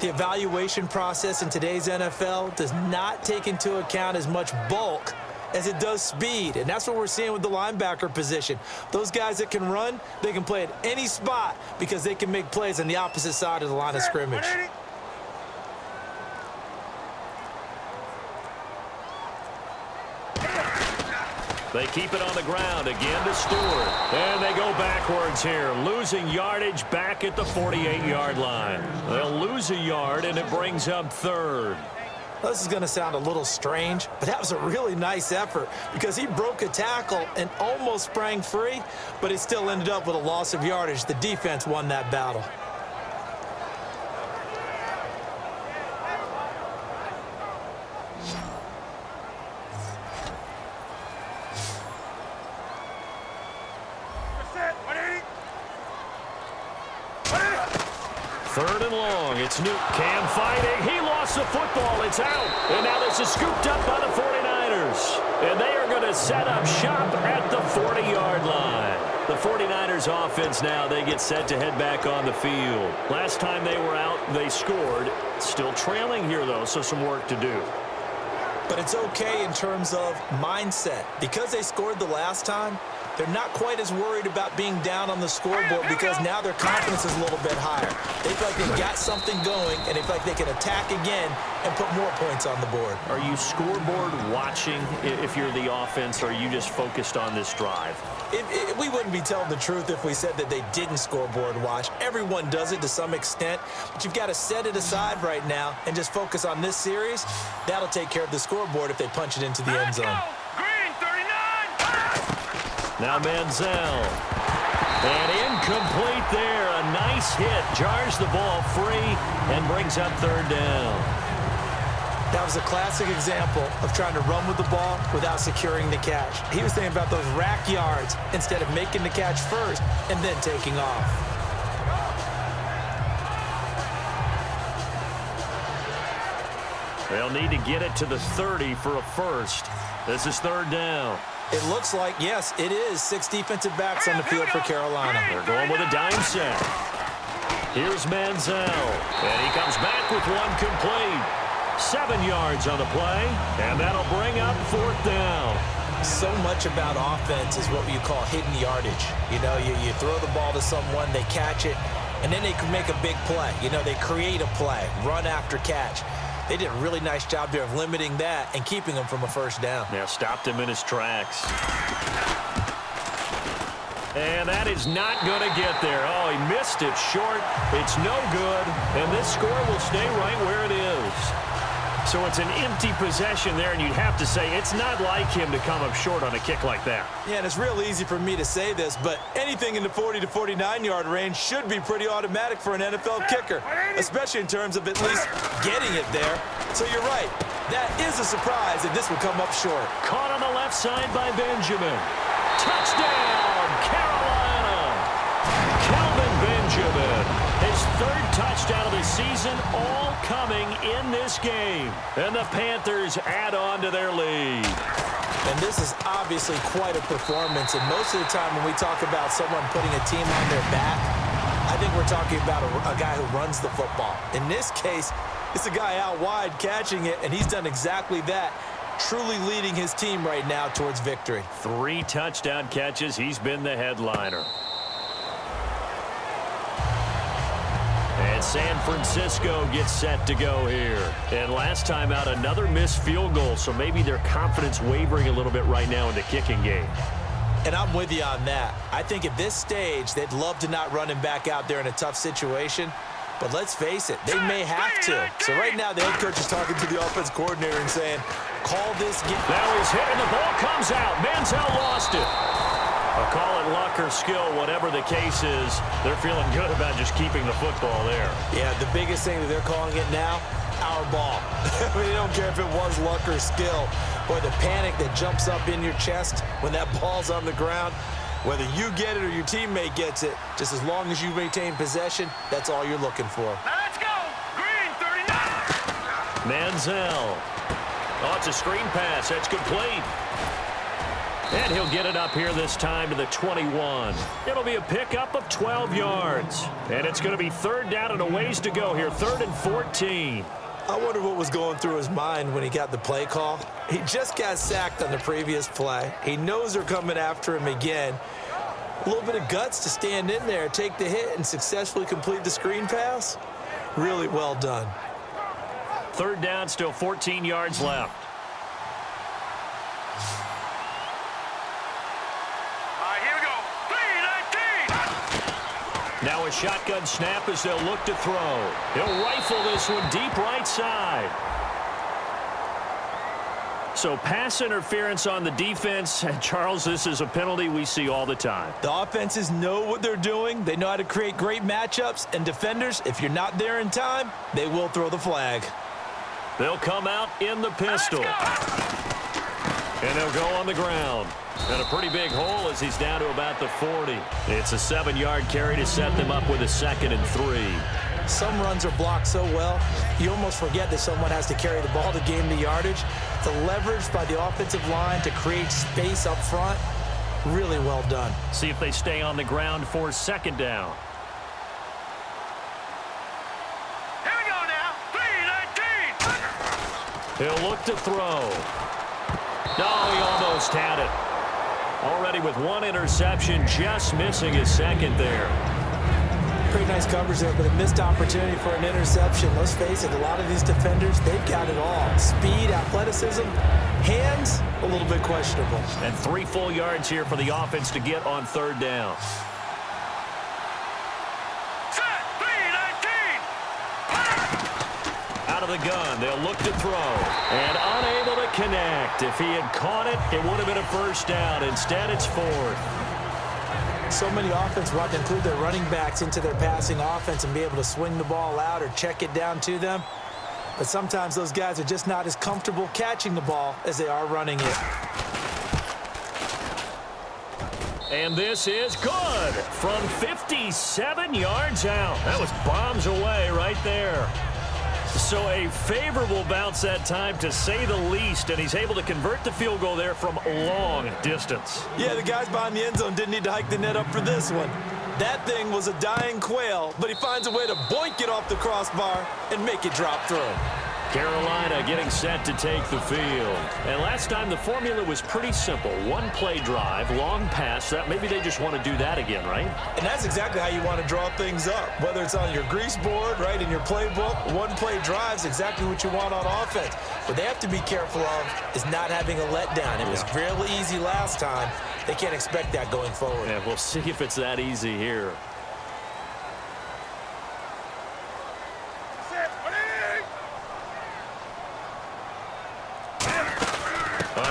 The evaluation process in today's NFL does not take into account as much bulk as it does speed, and that's what we're seeing with the linebacker position. Those guys that can run, they can play at any spot because they can make plays on the opposite side of the line of scrimmage. They keep it on the ground again to Stewart. And they go backwards here, losing yardage back at the 48-yard line. They'll lose a yard, and it brings up third. Well, this is going to sound a little strange, but that was a really nice effort because he broke a tackle and almost sprang free, but it still ended up with a loss of yardage. The defense won that battle. Third and long. It's Newton. Cam fighting. He lost the football. It's out. And now this is scooped up by the 49ers. And they are going to set up shop at the 40-yard line. The 49ers offense now, they get set to head back on the field. Last time they were out, they scored. Still trailing here, though, so some work to do. But it's okay in terms of mindset. Because they scored the last time, they're not quite as worried about being down on the scoreboard because now their confidence is a little bit higher. They feel like they've got something going, and they feel like they can attack again and put more points on the board. Are you scoreboard watching if you're the offense, or are you just focused on this drive? We wouldn't be telling the truth if we said that they didn't scoreboard watch. Everyone does it to some extent, but you've got to set it aside right now and just focus on this series. That'll take care of the scoreboard if they punch it into the end zone. Now Manziel. And incomplete there. A nice hit. Jars the ball free and brings up third down. That was a classic example of trying to run with the ball without securing the catch. He was thinking about those rack yards instead of making the catch first and then taking off. They'll need to get it to the 30 for a first. This is third down. It looks like, yes, it is 6 defensive backs on the field for Carolina. They're going with a dime set. Here's Manziel. And he comes back with one complete. 7 yards on the play. And that'll bring up fourth down. So much about offense is what you call hidden yardage. You know, you throw the ball to someone, they catch it, and then they can make a big play. You know, they create a play, run after catch. They did a really nice job there of limiting that and keeping him from a first down. Yeah, stopped him in his tracks. And that is not going to get there. Oh, he missed it short. It's no good. And this score will stay right where it is. So it's an empty possession there, and you'd have to say it's not like him to come up short on a kick like that. Yeah, and it's real easy for me to say this, but anything in the 40 to 49-yard range should be pretty automatic for an NFL kicker, especially in terms of at least getting it there. So you're right. That is a surprise that this will come up short. Caught on the left side by Benjamin. Touchdown, Carolina! Kelvin Benjamin, his third touchdown of the season, all coming in this game. And the Panthers add on to their lead. And this is obviously quite a performance. And most of the time when we talk about someone putting a team on their back, I think we're talking about a guy who runs the football. In this case, it's a guy out wide catching it, and he's done exactly that, truly leading his team right now towards victory. 3 touchdown catches. He's been the headliner. And San Francisco gets set to go here. And last time out, another missed field goal, so maybe their confidence wavering a little bit right now in the kicking game. And I'm with you on that. I think at this stage, they'd love to not run him back out there in a tough situation. But let's face it, they may have to. So right now, the head coach is talking to the offense coordinator and saying, call this game. Now he's hit, and the ball comes out. Manziel lost it. I'll call it luck or skill, whatever the case is. They're feeling good about just keeping the football there. Yeah, the biggest thing that they're calling it now, our ball. I mean, they don't care if it was luck or skill. Boy, the panic that jumps up in your chest when that ball's on the ground, whether you get it or your teammate gets it, just as long as you maintain possession, that's all you're looking for. Now let's go. Green, 39. Manziel. Oh, it's a screen pass. That's complete. And he'll get it up here this time to the 21. It'll be a pickup of 12 yards. And it's going to be 3rd down and a ways to go here. 3rd and 14. I wonder what was going through his mind when he got the play call. He just got sacked on the previous play. He knows they're coming after him again. A little bit of guts to stand in there, take the hit, and successfully complete the screen pass. Really well done. 3rd down, still 14 yards left. Now a shotgun snap as they'll look to throw. He'll rifle this one deep right side. So pass interference on the defense. And Charles, this is a penalty we see all the time. The offenses know what they're doing. They know how to create great matchups. And defenders, if you're not there in time, they will throw the flag. They'll come out in the pistol. And they'll go on the ground. And a pretty big hole as he's down to about the 40. It's a 7-yard carry to set them up with a 2nd and 3. Some runs are blocked so well, you almost forget that someone has to carry the ball to gain the yardage. The leverage by the offensive line to create space up front, really well done. See if they stay on the ground for 2nd down. Here we go now. 3-19. He'll look to throw. No, he almost had it. Already with 1 interception, just missing his 2nd there. Pretty nice coverage there, but a missed opportunity for an interception. Let's face it, a lot of these defenders, they've got it all. Speed, athleticism, hands, a little bit questionable. And 3 full yards here for the offense to get on 3rd down. Set. 3-19. Out of the gun, they'll look to throw. And unable to connect. If he had caught it, it would have been a 1st down. Instead, it's 4th. So many offenses want to include their running backs into their passing offense and be able to swing the ball out or check it down to them. But sometimes those guys are just not as comfortable catching the ball as they are running it. And this is good from 57 yards out. That was bombs away right there. So a favorable bounce that time, to say the least, and he's able to convert the field goal there from long distance. Yeah, the guys behind the end zone didn't need to hike the net up for this one. That thing was a dying quail, but he finds a way to boink it off the crossbar and make it drop through. Carolina getting set to take the field. And last time the formula was pretty simple. 1-play drive, long pass. That maybe they just want to do that again, right? And that's exactly how you want to draw things up. Whether it's on your grease board, right, in your playbook, 1-play drive is exactly what you want on offense. What they have to be careful of is not having a letdown. It was real easy last time. They can't expect that going forward. Yeah, we'll see if it's that easy here.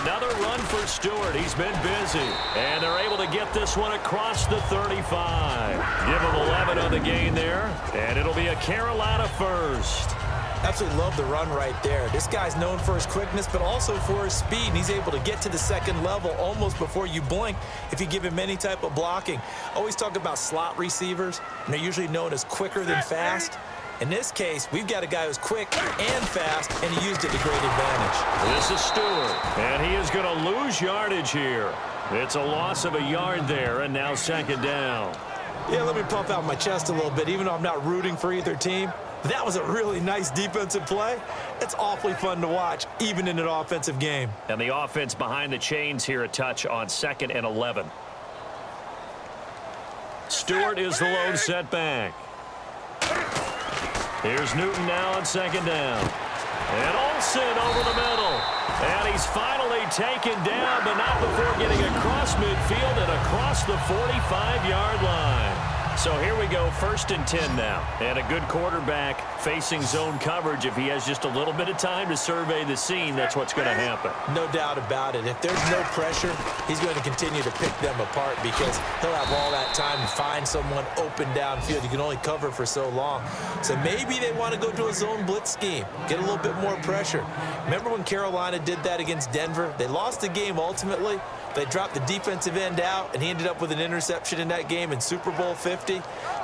Another run for Stewart. He's been busy. And they're able to get this one across the 35. Give him 11 on the gain there. And it'll be a Carolina 1st. Absolutely love the run right there. This guy's known for his quickness, but also for his speed. And he's able to get to the 2nd level almost before you blink if you give him any type of blocking. Always talk about slot receivers, and they're usually known as quicker than fast. In this case, we've got a guy who's quick and fast, and he used it to great advantage. This is Stewart, and he is going to lose yardage here. It's a loss of a yard there, and now 2nd down. Yeah, let me puff out my chest a little bit, even though I'm not rooting for either team. That was a really nice defensive play. It's awfully fun to watch, even in an offensive game. And the offense behind the chains here a touch on 2nd and 11. Stewart is the lone setback. Here's Newton now on 2nd down. And Olsen over the middle. And he's finally taken down, but not before getting across midfield and across the 45-yard line. So here we go, 1st and 10 now. And a good quarterback facing zone coverage. If he has just a little bit of time to survey the scene, that's what's going to happen. No doubt about it. If there's no pressure, he's going to continue to pick them apart because he'll have all that time to find someone open downfield. You can only cover for so long. So maybe they want to go to a zone blitz scheme, get a little bit more pressure. Remember when Carolina did that against Denver? They lost the game ultimately. They dropped the defensive end out, and he ended up with an interception in that game in Super Bowl 50.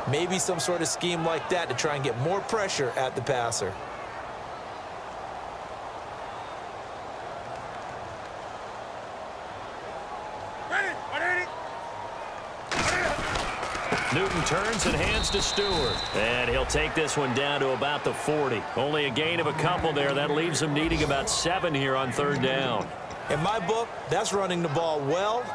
Maybe some sort of scheme like that to try and get more pressure at the passer. Newton turns and hands to Stewart. And he'll take this one down to about the 40. Only a gain of a couple there. That leaves him needing about 7 here on 3rd down. In my book, that's running the ball well,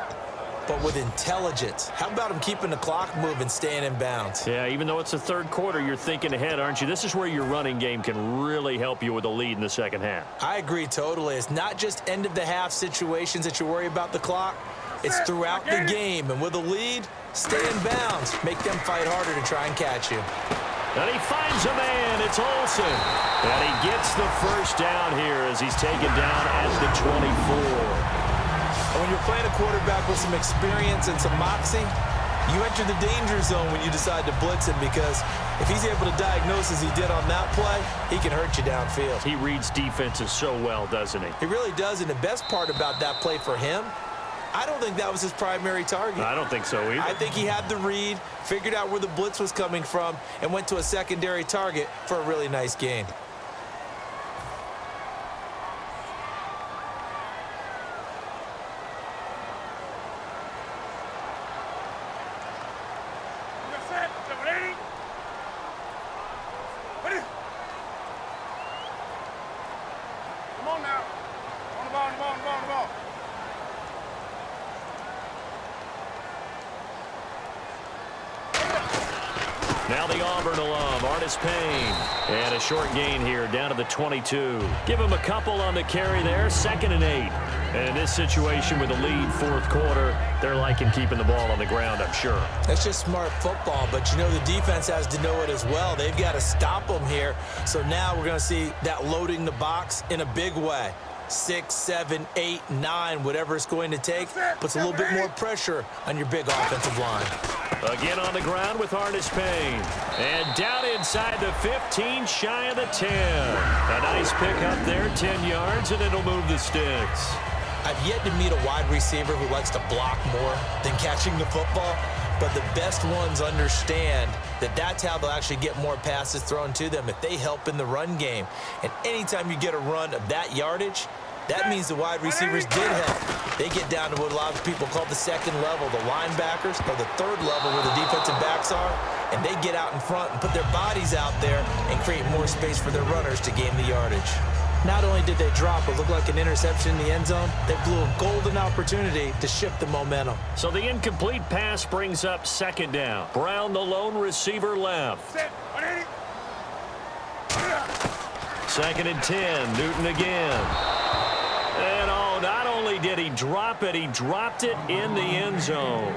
but with intelligence. How about him keeping the clock moving, staying in bounds? Yeah, even though it's the 3rd quarter, you're thinking ahead, aren't you? This is where your running game can really help you with a lead in the 2nd half. I agree totally. It's not just end-of-the-half situations that you worry about the clock. It's throughout the game. And with a lead, stay in bounds. Make them fight harder to try and catch you. And he finds a man. It's Olsen. And he gets the 1st down here as he's taken down at the 24. And when you're playing a quarterback with some experience and some moxie, you enter the danger zone when you decide to blitz him because if he's able to diagnose as he did on that play, he can hurt you downfield. He reads defenses so well, doesn't he? He really does, and the best part about that play for him, I don't think that was his primary target. I don't think so either. I think he had the read, figured out where the blitz was coming from, and went to a secondary target for a really nice gain. Come on now. On the ball, on the ball, on the ball, on the ball. Now the Auburn alum, Artis Payne. And a short gain here down to the 22. Give him a couple on the carry there, 2nd and 8. And in this situation with a lead 4th quarter, they're liking keeping the ball on the ground, I'm sure. That's just smart football, but you know the defense has to know it as well. They've got to stop them here. So now we're going to see that loading the box in a big way. 6, 7, 8, 9, whatever it's going to take, puts a little bit more pressure on your big offensive line. Again on the ground with Artis Payne. And down inside the 15, shy of the 10. A nice pick up there, 10 yards, and it'll move the sticks. I've yet to meet a wide receiver who likes to block more than catching the football, but the best ones understand that that's how they'll actually get more passes thrown to them if they help in the run game. And anytime you get a run of that yardage, that means the wide receivers did help. They get down to what a lot of people call the 2nd level, the linebackers, or the 3rd level where the defensive backs are, and they get out in front and put their bodies out there and create more space for their runners to gain the yardage. Not only did they drop what looked like an interception in the end zone, they blew a golden opportunity to shift the momentum. So the incomplete pass brings up 2nd down. Brown, the lone receiver, left. 2nd and 10. Newton again. And oh, not only did he drop it, he dropped it in the end zone.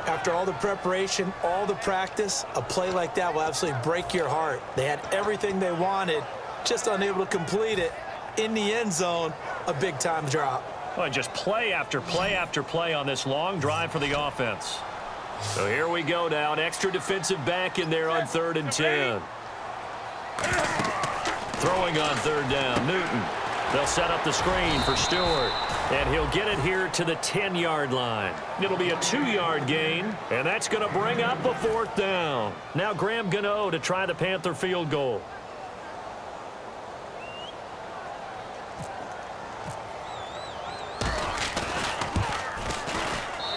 After all the preparation, all the practice, a play like that will absolutely break your heart. They had everything they wanted, just unable to complete it. In the end zone, a big-time drop. Well, just play after play after play on this long drive for the offense. So here we go now. An extra defensive back in there on 3rd and 10. Throwing on 3rd down, Newton. They'll set up the screen for Stewart. And he'll get it here to the 10-yard line. It'll be a 2-yard gain, and that's going to bring up a 4th down. Now Graham Gano to try the Panther field goal.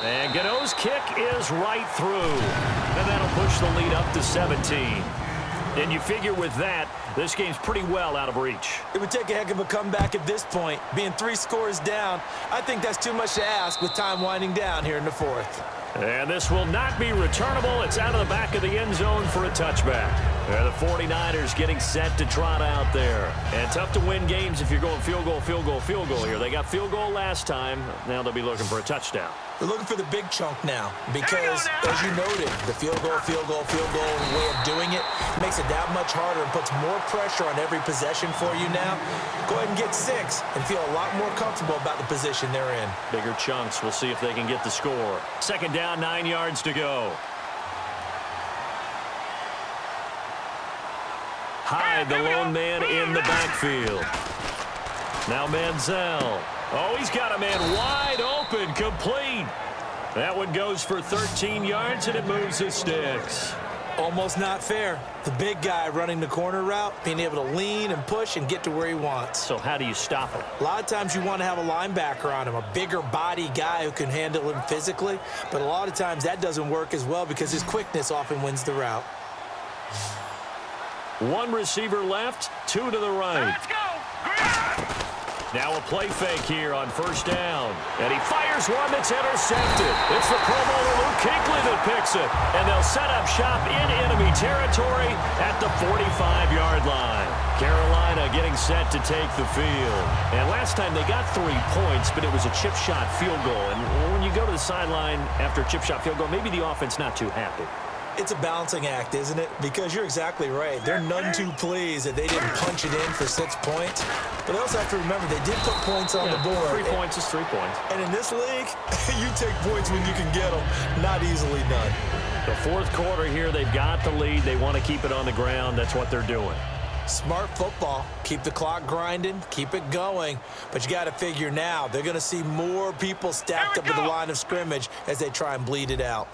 And Gano's kick is right through. And that'll push the lead up to 17. And you figure with that, this game's pretty well out of reach. It would take a heck of a comeback at this point. Being 3 scores down, I think that's too much to ask with time winding down here in the 4th. And this will not be returnable. It's out of the back of the end zone for a touchback. The 49ers getting set to trot out there. And tough to win games if you're going field goal, field goal, field goal here. They got field goal last time. Now they'll be looking for a touchdown. They're looking for the big chunk now because, as you noted, the field goal, way of doing it makes it that much harder and puts more pressure on every possession for you now. Go ahead and get 6 and feel a lot more comfortable about the position they're in. Bigger chunks. We'll see if they can get the score. 2nd down, 9 yards to go. Hyde, the lone man in the backfield. Now Manziel. Oh, he's got a man wide open, complete. That one goes for 13 yards, and it moves the sticks. Almost not fair. The big guy running the corner route, being able to lean and push and get to where he wants. So how do you stop him? A lot of times you want to have a linebacker on him, a bigger body guy who can handle him physically. But a lot of times that doesn't work as well because his quickness often wins the route. 1 receiver left, 2 to the right. Let's go! Now a play fake here on 1st down. And he fires one that's intercepted. It's the Pro Bowler Luke Kuechly that picks it. And they'll set up shop in enemy territory at the 45-yard line. Carolina getting set to take the field. And last time they got 3 points, but it was a chip shot field goal. And when you go to the sideline after a chip shot field goal, maybe the offense not too happy. It's a balancing act, isn't it? Because you're exactly right. They're none too pleased that they didn't punch it in for 6 points. But they also have to remember they did put points on the board. 3 points is 3 points. And in this league, you take points when you can get them. Not easily done. The 4th quarter here, they've got the lead. They want to keep it on the ground. That's what they're doing. Smart football. Keep the clock grinding. Keep it going. But you got to figure now, they're going to see more people stacked up at the line of scrimmage as they try and bleed it out.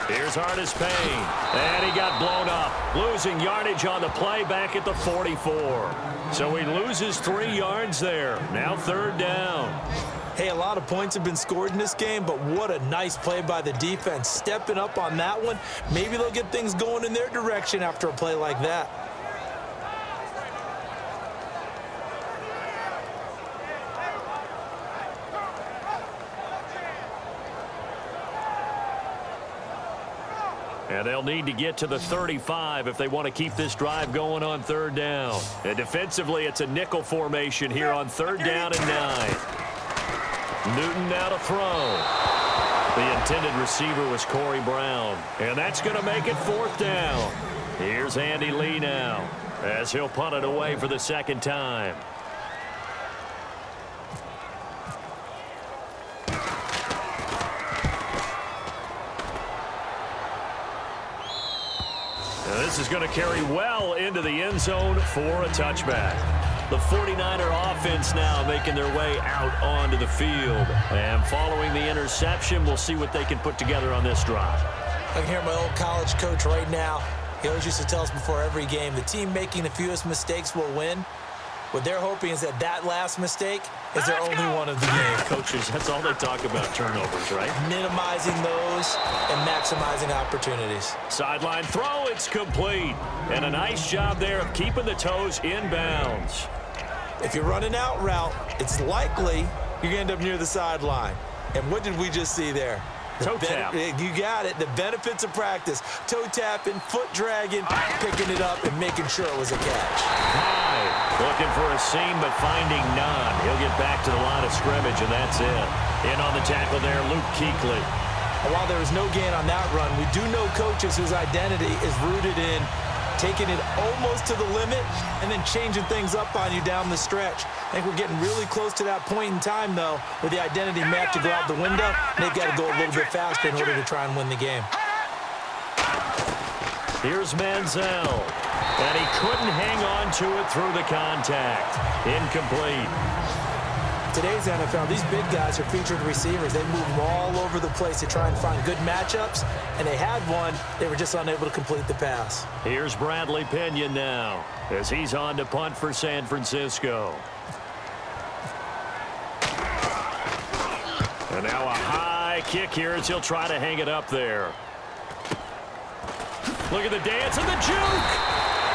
Here's Artis Payne, and he got blown up, losing yardage on the play back at the 44. So he loses 3 yards there. Now 3rd down. Hey, a lot of points have been scored in this game, but what a nice play by the defense. Stepping up on that one, maybe they'll get things going in their direction after a play like that. And they'll need to get to the 35 if they want to keep this drive going on 3rd down. And defensively, it's a nickel formation here on 3rd down and 9. Newton now to throw. The intended receiver was Corey Brown. And that's going to make it 4th down. Here's Andy Lee now as he'll punt it away for the 2nd time. This is going to carry well into the end zone for a touchback. The 49er offense now making their way out onto the field. And following the interception, we'll see what they can put together on this drive. I can hear my old college coach right now. He always used to tell us before every game, the team making the fewest mistakes will win. What they're hoping is that last mistake is their only one of the game. Coaches, that's all they talk about, turnovers, right? Minimizing those and maximizing opportunities. Sideline throw, it's complete. And a nice job there of keeping the toes in bounds. If you're running out route, it's likely you're going to end up near the sideline. And what did we just see there? Toe tap. You got it. The benefits of practice. Toe tapping, foot dragging, picking it up, and making sure it was a catch. Hyde looking for a seam, but finding none. He'll get back to the line of scrimmage, and that's it. In on the tackle there, Luke Kuechly. And while there was no gain on that run, we do know coaches whose identity is rooted in taking it almost to the limit and then changing things up on you down the stretch. I think we're getting really close to that point in time, though, where the identity may have to go out the window, and they've got to go a little bit faster in order to try and win the game. Here's Manziel, and he couldn't hang on to it through the contact. Incomplete. Today's NFL, these big guys are featured receivers. They move all over the place to try and find good matchups, and they had one. They were just unable to complete the pass. Here's Bradley Pinion now as he's on to punt for San Francisco. And now a high kick here as he'll try to hang it up there. Look at the dance and the juke.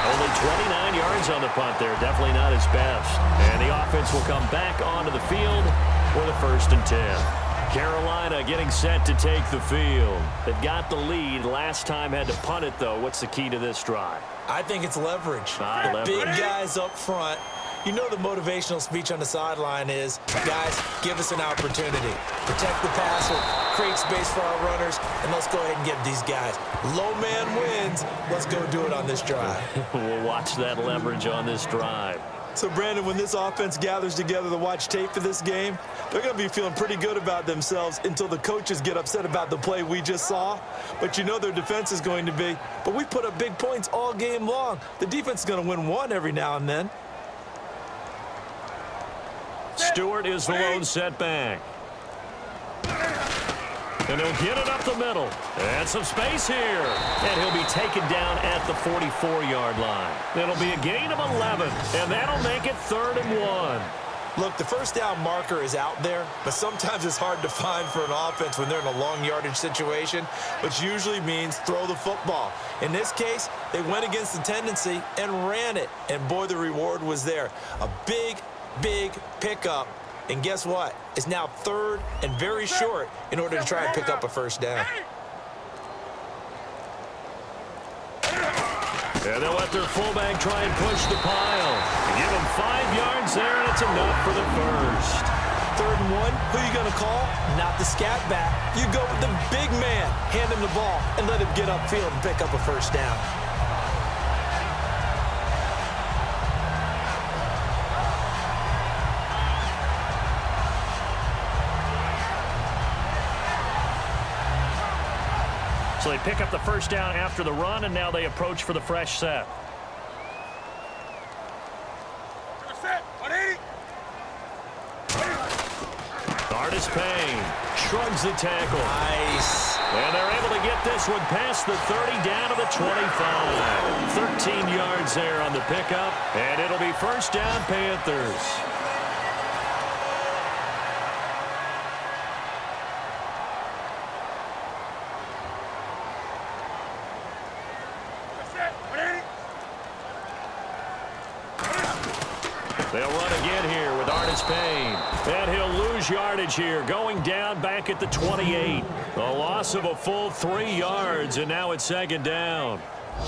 Only 29 yards on the punt there. Definitely not his best. And the offense will come back onto the field for the 1st and 10. Carolina getting set to take the field. They've got the lead. Last time had to punt it, though. What's the key to this drive? I think it's leverage. Leverage. Big guys up front. You know the motivational speech on the sideline is, guys, give us an opportunity. Protect the passer, create space for our runners, and let's go ahead and give these guys. Low man wins. Let's go do it on this drive. We'll watch that leverage on this drive. So, Brandon, when this offense gathers together to watch tape for this game, they're going to be feeling pretty good about themselves until the coaches get upset about the play we just saw. But you know their defense is going to be. But we put up big points all game long. The defense is going to win one every now and then. Stewart is the lone setback. And he'll get it up the middle. And some space here. And he'll be taken down at the 44-yard line. It'll be a gain of 11. And that'll make it 3rd and 1. Look, the first down marker is out there, but sometimes it's hard to find for an offense when they're in a long yardage situation, which usually means throw the football. In this case, they went against the tendency and ran it. And, boy, the reward was there. A big pickup. And guess what? It's now 3rd and very short in order to try and pick up a first down. And they'll let their fullback try and push the pile. Give him 5 yards there, and it's enough for the first. 3rd and 1, who are you going to call? Not the scat back. You go with the big man. Hand him the ball and let him get upfield and pick up a first down. So they pick up the first down after the run, and now they approach for the fresh set. Artis Payne shrugs the tackle. Nice. And they're able to get this one past the 30 down to the 25. 13 yards there on the pickup, and it'll be first down Panthers. They'll run again here with Artis Payne. And he'll lose yardage here, going down back at the 28. A loss of a full 3 yards, and now it's 2nd down.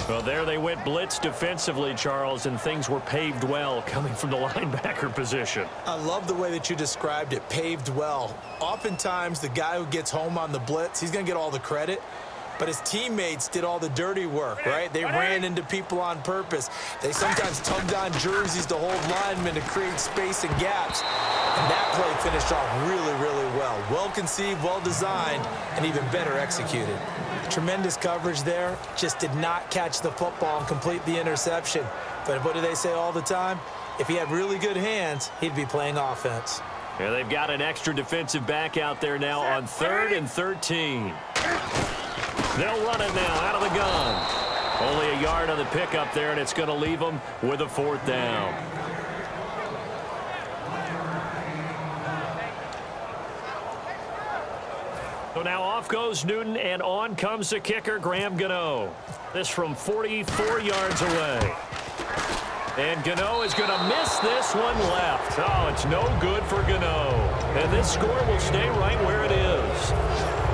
Well, there they went blitz defensively, Charles, and things were paved well coming from the linebacker position. I love the way that you described it, paved well. Oftentimes, the guy who gets home on the blitz, he's going to get all the credit. But his teammates did all the dirty work, right? They ran into people on purpose. They sometimes tugged on jerseys to hold linemen to create space and gaps. And that play finished off really well. Well-conceived, well-designed, and even better executed. Tremendous coverage there. Just did not catch the football and complete the interception. But what do they say all the time? If he had really good hands, he'd be playing offense. Yeah, they've got an extra defensive back out there now on 3rd and 13. They'll run it now out of the gun. Only a yard on the pickup there, and it's going to leave them with a 4th down. So now off goes Newton, and on comes the kicker, Graham Gano. This from 44 yards away. And Gano is going to miss this one left. Oh, it's no good for Gano. And this score will stay right where it is.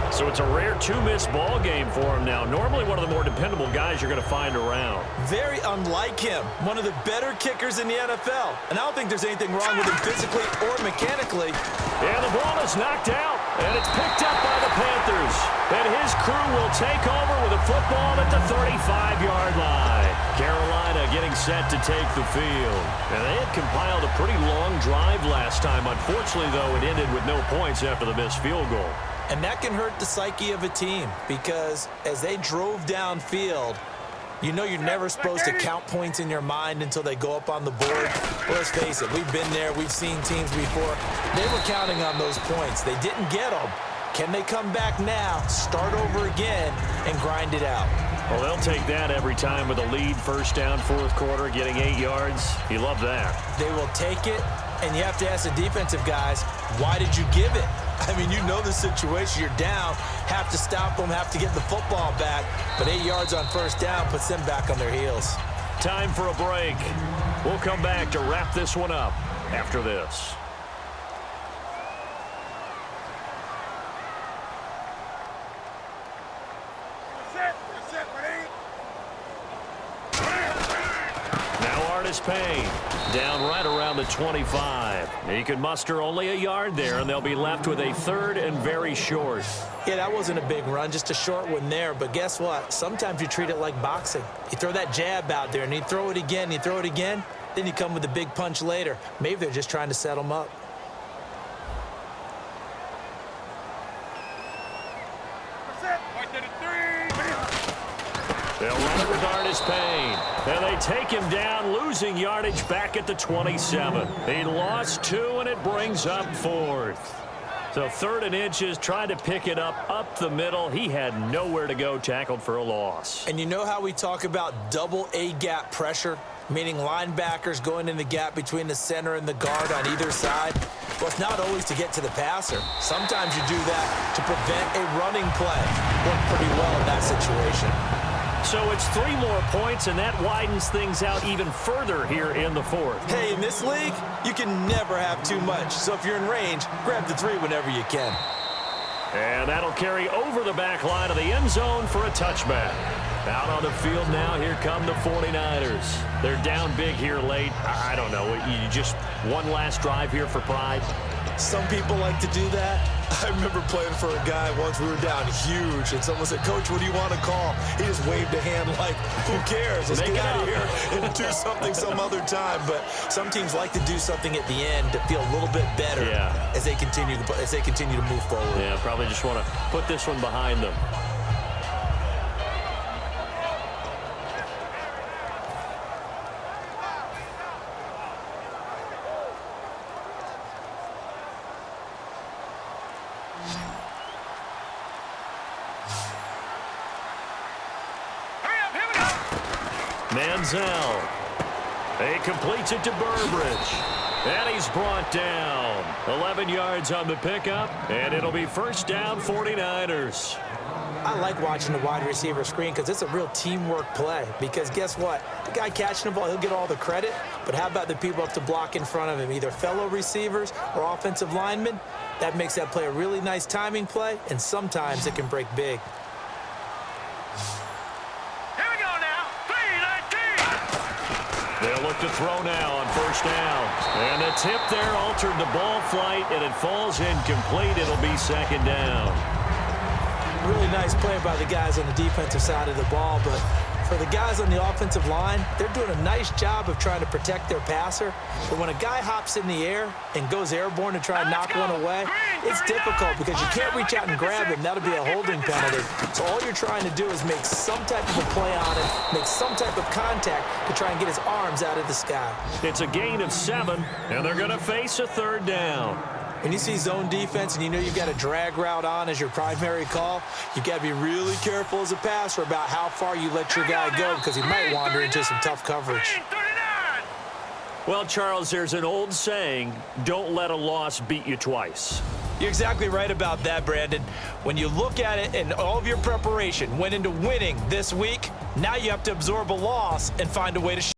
So it's a rare 2-miss ball game for him now. Normally one of the more dependable guys you're going to find around. Very unlike him. One of the better kickers in the NFL. And I don't think there's anything wrong with him physically or mechanically. And the ball is knocked out. And it's picked up by the Panthers. And his crew will take over with a football at the 35-yard line. Carolina getting set to take the field. And they had compiled a pretty long drive last time. Unfortunately, though, it ended with no points after the missed field goal. And that can hurt the psyche of a team because as they drove downfield, you know you're never supposed to count points in your mind until they go up on the board. Well, let's face it, we've been there. We've seen teams before. They were counting on those points. They didn't get them. Can they come back now, start over again, and grind it out? Well, they'll take that every time with a lead, first down, 4th quarter, getting 8 yards. You love that. They will take it, and you have to ask the defensive guys, why did you give it? I mean, you know the situation. You're down, have to stop them, have to get the football back. But 8 yards on first down puts them back on their heels. Time for a break. We'll come back to wrap this one up after this. Payne down right around the 25. He can muster only a yard there, and they'll be left with a third and very short. Yeah, that wasn't a big run, just a short one there. But guess what? Sometimes you treat it like boxing. You throw that jab out there, and you throw it again, you throw it again, then you come with a big punch later. Maybe they're just trying to set them up. They'll run it with Artis Payne. And they take him down, losing yardage back at the 27. He lost 2, and it brings up 4th. So 3rd and inches, trying to pick it up the middle. He had nowhere to go, tackled for a loss. And you know how we talk about double A-gap pressure, meaning linebackers going in the gap between the center and the guard on either side? Well, it's not always to get to the passer. Sometimes you do that to prevent a running play. Worked pretty well in that situation. So it's 3 more points, and that widens things out even further here in the 4th. Hey, in this league, you can never have too much. So if you're in range, grab the 3 whenever you can. And that'll carry over the back line of the end zone for a touchback. Out on the field now, here come the 49ers. They're down big here late. I don't know, you just one last drive here for pride? Some people like to do that. I remember playing for a guy once. We were down huge, and someone said, "Coach, what do you want to call?" He just waved a hand like, who cares? Let's get out of here and do something some other time. But some teams like to do something at the end to feel a little bit better as they continue to move forward. Yeah, probably just want to put this one behind them. Manziel. He completes it to Burbridge. And he's brought down. 11 yards on the pickup, and it'll be first down 49ers. I like watching the wide receiver screen because it's a real teamwork play. Because guess what? The guy catching the ball, he'll get all the credit. But how about the people up to block in front of him, either fellow receivers or offensive linemen? That makes that play a really nice timing play, and sometimes it can break big. They'll look to throw now on first down. And the tip there altered the ball flight, and it falls incomplete. It'll be second down. Really nice play by the guys on the defensive side of the ball, but for the guys on the offensive line, they're doing a nice job of trying to protect their passer. But when a guy hops in the air and goes airborne to try and knock one away, it's difficult because you can't reach out and grab him. That'll be a holding penalty. So all you're trying to do is make some type of a play on him, make some type of contact to try and get his arms out of the sky. It's a gain of 7, and they're going to face a third down. When you see zone defense and you know you've got a drag route on as your primary call, you've got to be really careful as a passer about how far you let your guy go because he might wander into some tough coverage. Well, Charles, there's an old saying, don't let a loss beat you twice. You're exactly right about that, Brandon. When you look at it and all of your preparation went into winning this week, now you have to absorb a loss and find a way to